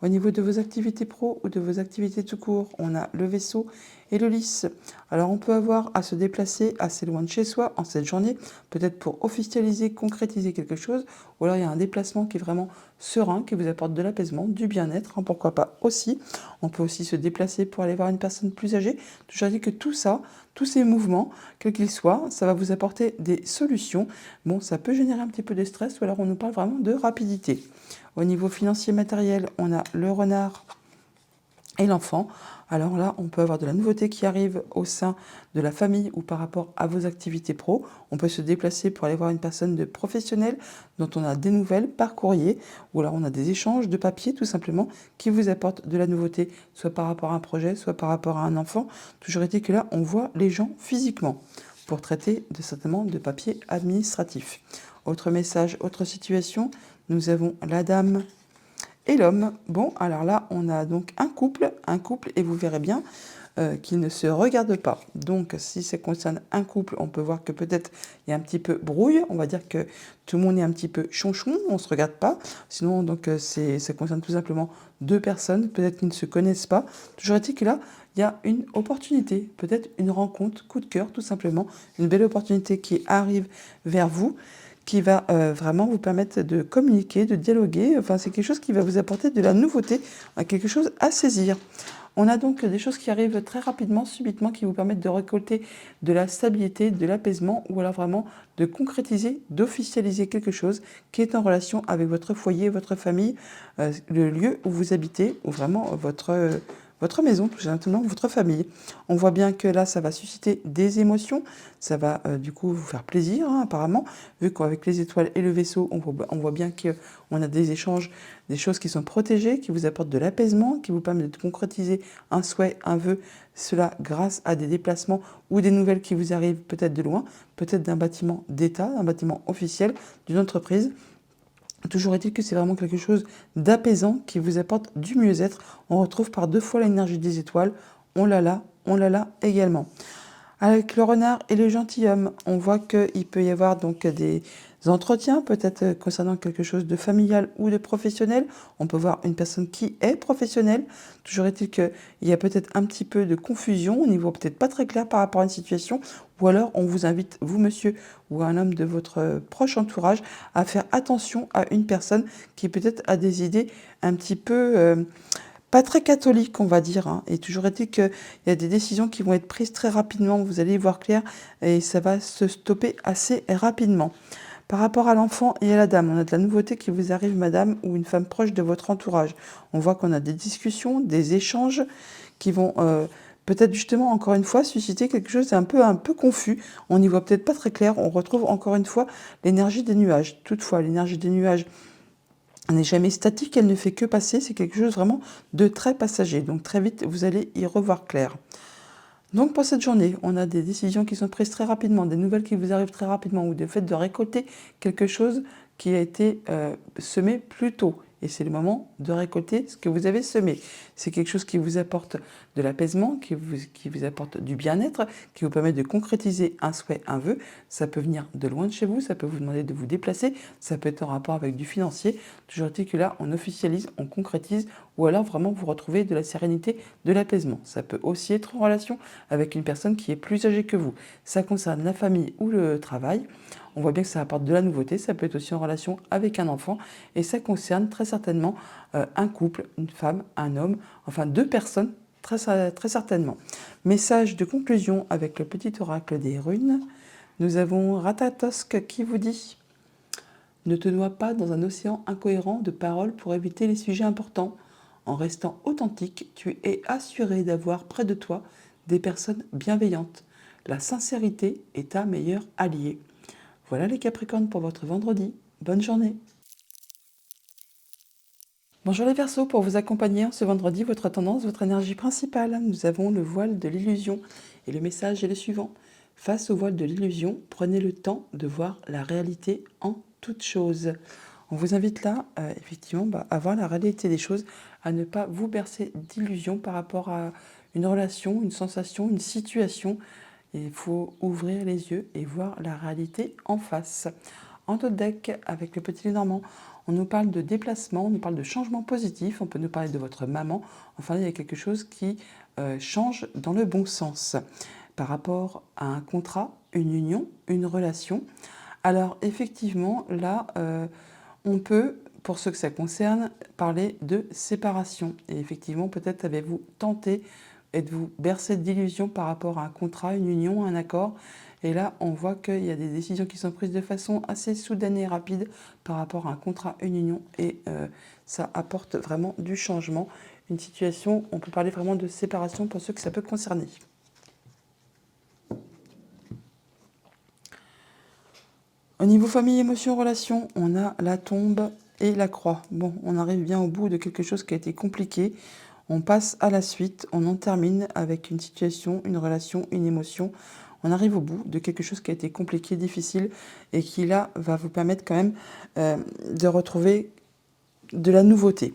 Au niveau de vos activités pro ou de vos activités tout court, on a le vaisseau et le lys. Alors on peut avoir à se déplacer assez loin de chez soi en cette journée, peut-être pour officialiser, concrétiser quelque chose, ou alors il y a un déplacement qui est vraiment serein, qui vous apporte de l'apaisement, du bien-être, pourquoi pas aussi. On peut aussi se déplacer pour aller voir une personne plus âgée. Toujours dit que tout ça, tous ces mouvements, quels qu'ils soient, ça va vous apporter des solutions. Bon, ça peut générer un petit peu de stress, ou alors on nous parle vraiment de rapidité. Au niveau financier matériel, on a le renard et l'enfant. Alors là, on peut avoir de la nouveauté qui arrive au sein de la famille ou par rapport à vos activités pro. On peut se déplacer pour aller voir une personne de professionnelle dont on a des nouvelles par courrier, ou alors on a des échanges de papier tout simplement qui vous apportent de la nouveauté, soit par rapport à un projet, soit par rapport à un enfant. Toujours est-il que là, on voit les gens physiquement pour traiter certainement de papier administratif. Autre message, autre situation, nous avons la dame et l'homme. Bon, alors là, on a donc un couple, et vous verrez bien qu'ils ne se regardent pas. Donc, si ça concerne un couple, on peut voir que peut-être il y a un petit peu brouille. On va dire que tout le monde est un petit peu chonchon, on ne se regarde pas. Sinon, donc, ça concerne tout simplement deux personnes, peut-être qu'ils ne se connaissent pas. Toujours est-il que là, il y a une opportunité, peut-être une rencontre, coup de cœur, tout simplement. Une belle opportunité qui arrive vers vous, qui va vraiment vous permettre de communiquer, de dialoguer. Enfin, c'est quelque chose qui va vous apporter de la nouveauté, quelque chose à saisir. On a donc des choses qui arrivent très rapidement, subitement, qui vous permettent de récolter de la stabilité, de l'apaisement, ou alors vraiment de concrétiser, d'officialiser quelque chose qui est en relation avec votre foyer, votre famille, le lieu où vous habitez, ou vraiment votre maison, tout simplement, votre famille. On voit bien que là, ça va susciter des émotions, ça va du coup vous faire plaisir, apparemment, vu qu'avec les étoiles et le vaisseau, on voit bien qu'on a des échanges, des choses qui sont protégées, qui vous apportent de l'apaisement, qui vous permettent de concrétiser un souhait, un vœu, cela grâce à des déplacements ou des nouvelles qui vous arrivent peut-être de loin, peut-être d'un bâtiment d'État, d'un bâtiment officiel, d'une entreprise. Toujours est-il que c'est vraiment quelque chose d'apaisant qui vous apporte du mieux-être. On retrouve par deux fois l'énergie des étoiles. On l'a là également. Avec le renard et le gentilhomme, on voit qu'il peut y avoir donc des entretiens, peut-être concernant quelque chose de familial ou de professionnel. On peut voir une personne qui est professionnelle. Toujours est-il qu'il y a peut-être un petit peu de confusion au niveau peut-être pas très clair par rapport à une situation, ou alors on vous invite, vous monsieur, ou un homme de votre proche entourage, à faire attention à une personne qui peut-être a des idées un petit peu pas très catholiques, on va dire, hein. Et toujours est-il qu'il y a des décisions qui vont être prises très rapidement, vous allez y voir clair, et ça va se stopper assez rapidement. Par rapport à l'enfant et à la dame, on a de la nouveauté qui vous arrive, madame, ou une femme proche de votre entourage. On voit qu'on a des discussions, des échanges qui vont peut-être justement, encore une fois, susciter quelque chose d'un un peu confus. On n'y voit peut-être pas très clair. On retrouve encore une fois l'énergie des nuages. Toutefois, l'énergie des nuages n'est jamais statique, elle ne fait que passer. C'est quelque chose vraiment de très passager. Donc très vite, vous allez y revoir clair. Donc pour cette journée, on a des décisions qui sont prises très rapidement, des nouvelles qui vous arrivent très rapidement, ou le fait de récolter quelque chose qui a été semé plus tôt. Et c'est le moment de récolter ce que vous avez semé. C'est quelque chose qui vous apporte de l'apaisement, qui vous apporte du bien-être, qui vous permet de concrétiser un souhait, un vœu. Ça peut venir de loin de chez vous, ça peut vous demander de vous déplacer, ça peut être en rapport avec du financier. Toujours est-il que là, on officialise, on concrétise, ou alors vraiment vous retrouvez de la sérénité, de l'apaisement. Ça peut aussi être en relation avec une personne qui est plus âgée que vous. Ça concerne la famille ou le travail. On voit bien que ça apporte de la nouveauté, ça peut être aussi en relation avec un enfant, et ça concerne très certainement un couple, une femme, un homme, enfin deux personnes, très certainement. Message de conclusion avec le petit oracle des runes. Nous avons Ratatosk qui vous dit « Ne te noie pas dans un océan incohérent de paroles pour éviter les sujets importants. En restant authentique, tu es assuré d'avoir près de toi des personnes bienveillantes. La sincérité est ta meilleure alliée. » Voilà les Capricornes pour votre vendredi. Bonne journée. Bonjour les Verseaux, pour vous accompagner en ce vendredi, votre tendance, votre énergie principale. Nous avons le voile de l'illusion et le message est le suivant. Face au voile de l'illusion, prenez le temps de voir la réalité en toute chose. On vous invite là, effectivement, à voir la réalité des choses, à ne pas vous bercer d'illusions par rapport à une relation, une sensation, une situation. Il faut ouvrir les yeux et voir la réalité en face. En d'autres deck, avec le petit Lénormand, on nous parle de déplacement, on nous parle de changement positif, on peut nous parler de votre maman. Enfin, il y a quelque chose qui change dans le bon sens par rapport à un contrat, une union, une relation. Alors effectivement, là, on peut, pour ceux que ça concerne, parler de séparation. Et effectivement, peut-être avez-vous tenté êtes-vous bercé d'illusions par rapport à un contrat, une union, un accord? Et là, on voit qu'il y a des décisions qui sont prises de façon assez soudaine et rapide par rapport à un contrat, une union. Et ça apporte vraiment du changement. Une situation, on peut parler vraiment de séparation pour ceux que ça peut concerner. Au niveau famille, émotion, relation, on a la tombe et la croix. Bon, on arrive bien au bout de quelque chose qui a été compliqué. On passe à la suite, on en termine avec une situation, une relation, une émotion. On arrive au bout de quelque chose qui a été compliqué, difficile, et qui là va vous permettre quand même de retrouver de la nouveauté.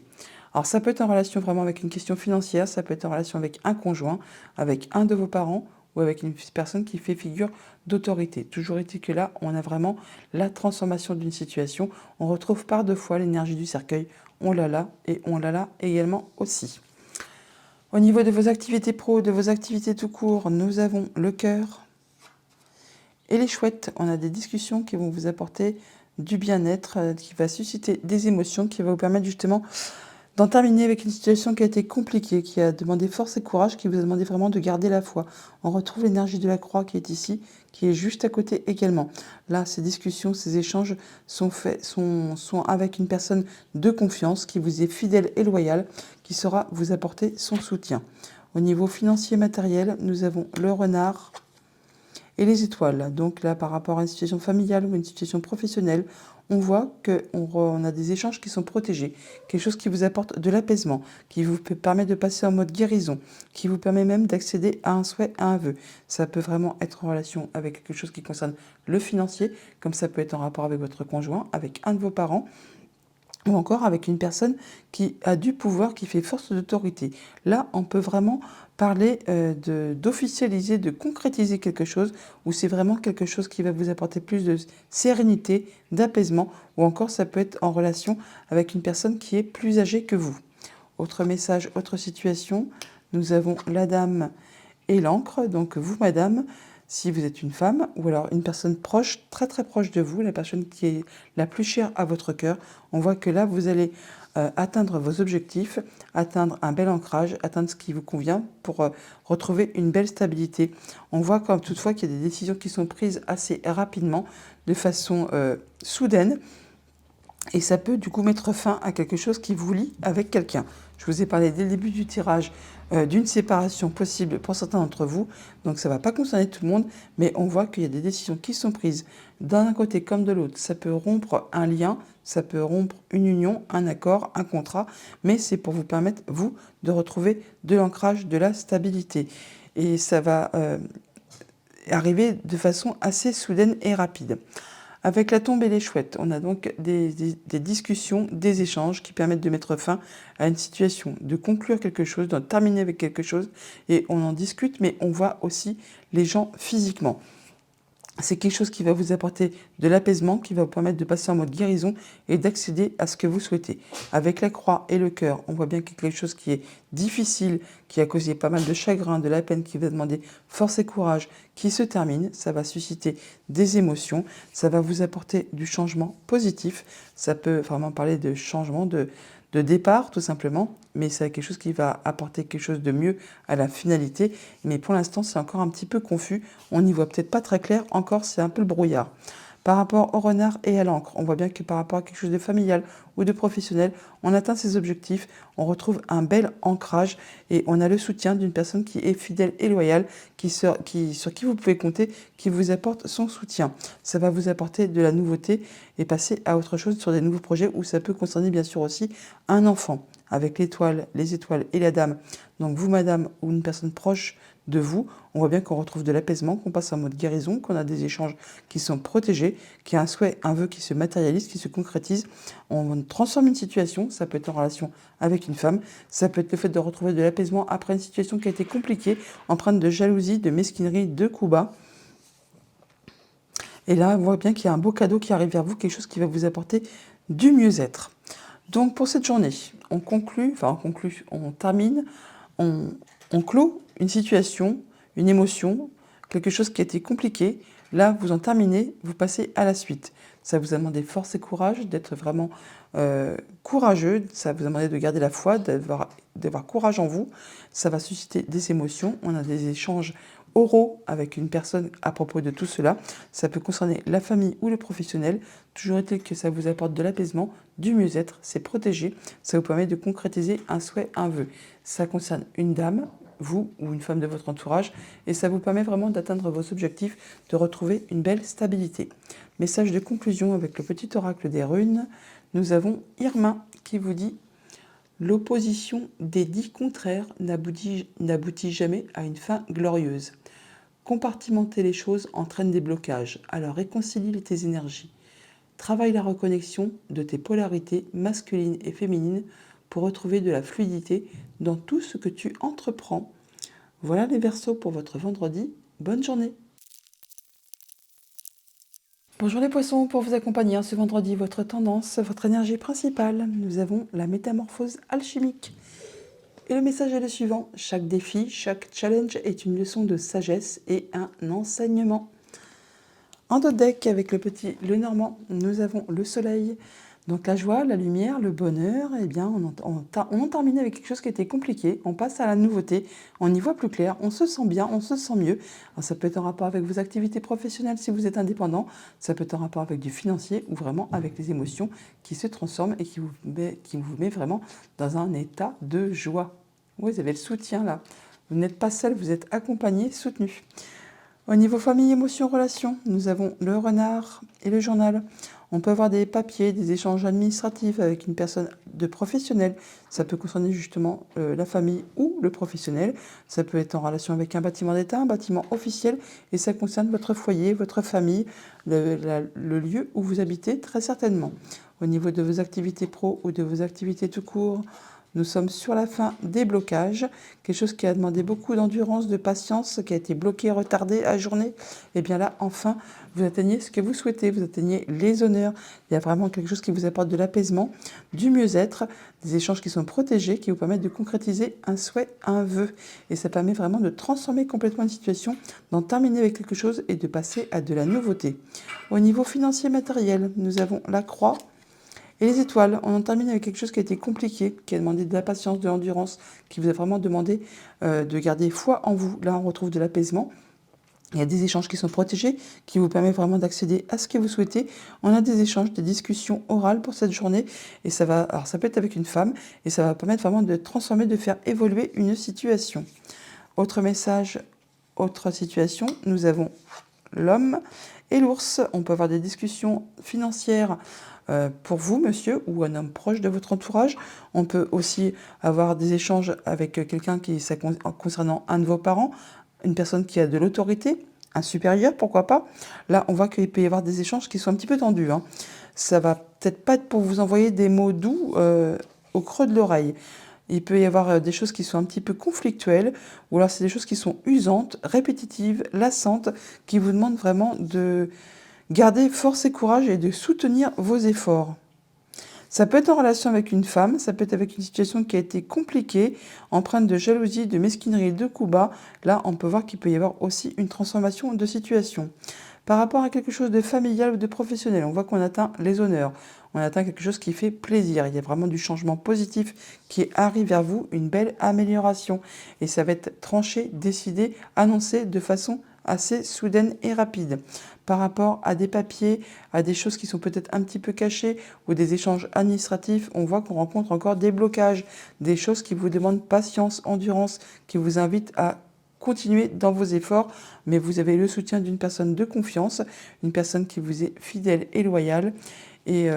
Alors ça peut être en relation vraiment avec une question financière, ça peut être en relation avec un conjoint, avec un de vos parents, ou avec une personne qui fait figure d'autorité. Toujours est-il que là, on a vraiment la transformation d'une situation. On retrouve par deux fois l'énergie du cercueil. On l'a là et on l'a là également aussi. Au niveau de vos activités pro, de vos activités tout court, nous avons le cœur et les chouettes. On a des discussions qui vont vous apporter du bien-être, qui va susciter des émotions, qui va vous permettre justement d'en terminer avec une situation qui a été compliquée, qui a demandé force et courage, qui vous a demandé vraiment de garder la foi. On retrouve l'énergie de la croix qui est ici, qui est juste à côté également. Là, ces discussions, ces échanges sont avec une personne de confiance qui vous est fidèle et loyale, qui saura vous apporter son soutien. Au niveau financier et matériel, nous avons le renard et les étoiles. Donc là, par rapport à une situation familiale ou une situation professionnelle, on voit qu'on a des échanges qui sont protégés, quelque chose qui vous apporte de l'apaisement, qui vous permet de passer en mode guérison, qui vous permet même d'accéder à un souhait, à un vœu. Ça peut vraiment être en relation avec quelque chose qui concerne le financier, comme ça peut être en rapport avec votre conjoint, avec un de vos parents, ou encore avec une personne qui a du pouvoir, qui fait force d'autorité. Là, on peut vraiment parler d'officialiser, de concrétiser quelque chose, où c'est vraiment quelque chose qui va vous apporter plus de sérénité, d'apaisement, ou encore ça peut être en relation avec une personne qui est plus âgée que vous. Autre message, autre situation, nous avons la dame et l'encre. Donc vous, madame, si vous êtes une femme, ou alors une personne proche, très très proche de vous, la personne qui est la plus chère à votre cœur. On voit que là, vous allez atteindre vos objectifs, atteindre un bel ancrage, atteindre ce qui vous convient pour retrouver une belle stabilité. On voit comme toutefois qu'il y a des décisions qui sont prises assez rapidement, de façon soudaine, et ça peut du coup mettre fin à quelque chose qui vous lie avec quelqu'un. Je vous ai parlé dès le début du tirage d'une séparation possible pour certains d'entre vous. Donc ça ne va pas concerner tout le monde, mais on voit qu'il y a des décisions qui sont prises d'un côté comme de l'autre. Ça peut rompre un lien, ça peut rompre une union, un accord, un contrat, mais c'est pour vous permettre, vous, de retrouver de l'ancrage, de la stabilité. Et ça va arriver de façon assez soudaine et rapide. Avec la tombe et les chouettes, on a donc des discussions, des échanges qui permettent de mettre fin à une situation, de conclure quelque chose, d'en terminer avec quelque chose, et on en discute, mais on voit aussi les gens physiquement. C'est quelque chose qui va vous apporter de l'apaisement, qui va vous permettre de passer en mode guérison et d'accéder à ce que vous souhaitez. Avec la croix et le cœur, on voit bien qu'il y a quelque chose qui est difficile, qui a causé pas mal de chagrin, de la peine, qui va demander force et courage, qui se termine. Ça va susciter des émotions, ça va vous apporter du changement positif. Ça peut vraiment parler de changement, de départ tout simplement, mais c'est quelque chose qui va apporter quelque chose de mieux à la finalité. Mais pour l'instant, c'est encore un petit peu confus. On n'y voit peut-être pas très clair. Encore, c'est un peu le brouillard. Par rapport au renard et à l'encre, on voit bien que par rapport à quelque chose de familial ou de professionnel, on atteint ses objectifs, on retrouve un bel ancrage et on a le soutien d'une personne qui est fidèle et loyale, sur qui vous pouvez compter, qui vous apporte son soutien. Ça va vous apporter de la nouveauté et passer à autre chose sur des nouveaux projets où ça peut concerner bien sûr aussi un enfant avec l'étoile, les étoiles et la dame. Donc vous, madame, ou une personne proche de vous, on voit bien qu'on retrouve de l'apaisement, qu'on passe en mode guérison, qu'on a des échanges qui sont protégés, qu'il y a un souhait, un vœu qui se matérialise, qui se concrétise. On transforme une situation, ça peut être en relation avec une femme, ça peut être le fait de retrouver de l'apaisement après une situation qui a été compliquée, empreinte de jalousie, de mesquinerie, de coups bas. Et là, on voit bien qu'il y a un beau cadeau qui arrive vers vous, quelque chose qui va vous apporter du mieux-être. Donc pour cette journée, on termine, on clôt une situation, une émotion, quelque chose qui a été compliqué. Là, vous en terminez, vous passez à la suite. Ça vous a demandé force et courage, d'être vraiment courageux. Ça vous a demandé de garder la foi, d'avoir courage en vous. Ça va susciter des émotions. On a des échanges oraux avec une personne à propos de tout cela. Ça peut concerner la famille ou le professionnel. Toujours est-il que ça vous apporte de l'apaisement, du mieux-être, c'est protégé. Ça vous permet de concrétiser un souhait, un vœu. Ça concerne une dame, vous ou une femme de votre entourage, et ça vous permet vraiment d'atteindre vos objectifs, de retrouver une belle stabilité. Message de conclusion avec le petit oracle des runes. Nous avons Irma qui vous dit: l'opposition des 10 contraires n'aboutit jamais à une fin glorieuse. Compartimenter les choses entraîne des blocages, alors réconcilie tes énergies. Travaille la reconnexion de tes polarités masculines et féminines pour retrouver de la fluidité dans tout ce que tu entreprends. Voilà les Verseaux pour votre vendredi. Bonne journée. Bonjour les Poissons, pour vous accompagner ce vendredi, votre tendance, votre énergie principale. Nous avons la métamorphose alchimique. Et le message est le suivant: chaque défi, chaque challenge est une leçon de sagesse et un enseignement. En dos deck, avec le petit Lenormand, nous avons le soleil. Donc la joie, la lumière, le bonheur, eh bien on en termine avec quelque chose qui était compliqué. On passe à la nouveauté, on y voit plus clair, on se sent bien, on se sent mieux. Alors, ça peut être en rapport avec vos activités professionnelles si vous êtes indépendant, ça peut être en rapport avec du financier ou vraiment avec les émotions qui se transforment et qui vous met vraiment dans un état de joie. Vous avez le soutien là. Vous n'êtes pas seul, vous êtes accompagné, soutenu. Au niveau famille, émotions, relations, nous avons le renard et le journal. On peut avoir des papiers, des échanges administratifs avec une personne de professionnel. Ça peut concerner justement la famille ou le professionnel. Ça peut être en relation avec un bâtiment d'État, un bâtiment officiel. Et ça concerne votre foyer, votre famille, le lieu où vous habitez très certainement. Au niveau de vos activités pro ou de vos activités tout court, Nous sommes sur la fin des blocages, quelque chose qui a demandé beaucoup d'endurance, de patience, qui a été bloqué, retardé, ajourné. Et bien là, enfin, vous atteignez ce que vous souhaitez, vous atteignez les honneurs. Il y a vraiment quelque chose qui vous apporte de l'apaisement, du mieux-être, des échanges qui sont protégés, qui vous permettent de concrétiser un souhait, un vœu. Et ça permet vraiment de transformer complètement une situation, d'en terminer avec quelque chose et de passer à de la nouveauté. Au niveau financier matériel, nous avons la croix. Et les étoiles, on en termine avec quelque chose qui a été compliqué, qui a demandé de la patience, de l'endurance, qui vous a vraiment demandé de garder foi en vous. Là, on retrouve de l'apaisement. Il y a des échanges qui sont protégés, qui vous permettent vraiment d'accéder à ce que vous souhaitez. On a des échanges, des discussions orales pour cette journée. Et ça va, alors ça peut être avec une femme, et ça va permettre vraiment de transformer, de faire évoluer une situation. Autre message, autre situation, nous avons l'homme et l'ours. On peut avoir des discussions financières pour vous, monsieur, ou un homme proche de votre entourage. On peut aussi avoir des échanges avec quelqu'un concernant un de vos parents, une personne qui a de l'autorité, un supérieur, pourquoi pas. Là, on voit qu'il peut y avoir des échanges qui sont un petit peu tendus. Ça va peut-être pas être pour vous envoyer des mots doux au creux de l'oreille. Il peut y avoir des choses qui sont un petit peu conflictuelles, ou alors c'est des choses qui sont usantes, répétitives, lassantes, qui vous demandent vraiment de garder force et courage et de soutenir vos efforts. Ça peut être en relation avec une femme, ça peut être avec une situation qui a été compliquée, empreinte de jalousie, de mesquinerie, de coups bas. Là, on peut voir qu'il peut y avoir aussi une transformation de situation. Par rapport à quelque chose de familial ou de professionnel, on voit qu'on atteint les honneurs. On atteint quelque chose qui fait plaisir. Il y a vraiment du changement positif qui arrive vers vous, une belle amélioration. Et ça va être tranché, décidé, annoncé de façon assez soudaine et rapide. Par rapport à des papiers, à des choses qui sont peut-être un petit peu cachées ou des échanges administratifs, on voit qu'on rencontre encore des blocages, des choses qui vous demandent patience, endurance, qui vous invitent à continuer dans vos efforts, mais vous avez le soutien d'une personne de confiance, une personne qui vous est fidèle et loyale. Et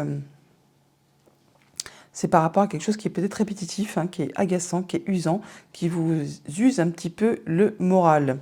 c'est par rapport à quelque chose qui est peut-être répétitif, qui est agaçant, qui est usant, qui vous use un petit peu le moral.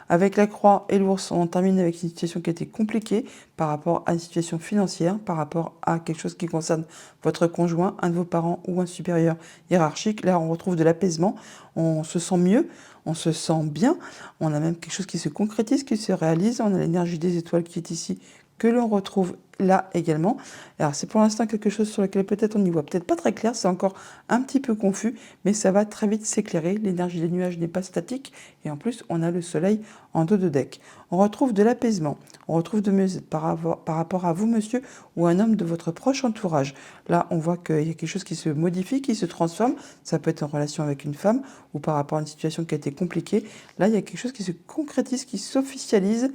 Avec la croix et l'ours, on termine avec une situation qui a été compliquée par rapport à une situation financière, par rapport à quelque chose qui concerne votre conjoint, un de vos parents ou un supérieur hiérarchique. Là, on retrouve de l'apaisement, on se sent mieux, on se sent bien, on a même quelque chose qui se concrétise, qui se réalise, on a l'énergie des étoiles qui est ici, que l'on retrouve là également. Alors c'est pour l'instant quelque chose sur lequel peut-être on n'y voit peut-être pas très clair, c'est encore un petit peu confus, mais ça va très vite s'éclairer. L'énergie des nuages n'est pas statique et en plus on a le soleil en dos de deck. On retrouve de l'apaisement, on retrouve de mieux par rapport à vous monsieur ou un homme de votre proche entourage. Là on voit qu'il y a quelque chose qui se modifie, qui se transforme, ça peut être en relation avec une femme ou par rapport à une situation qui a été compliquée. Là il y a quelque chose qui se concrétise, qui s'officialise,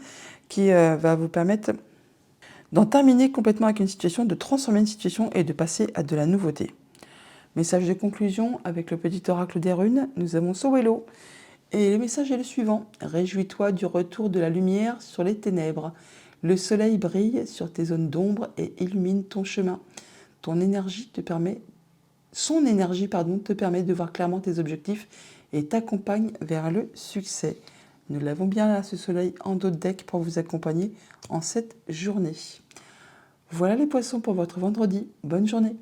qui va vous permettre d'en terminer complètement avec une situation, de transformer une situation et de passer à de la nouveauté. Message de conclusion avec le petit oracle des runes, nous avons Sowelo. Et le message est le suivant. Réjouis-toi du retour de la lumière sur les ténèbres. Le soleil brille sur tes zones d'ombre et illumine ton chemin. Son énergie te permet de voir clairement tes objectifs et t'accompagne vers le succès. Nous l'avons bien là, ce soleil en dos de deck pour vous accompagner en cette journée. Voilà les poissons pour votre vendredi. Bonne journée.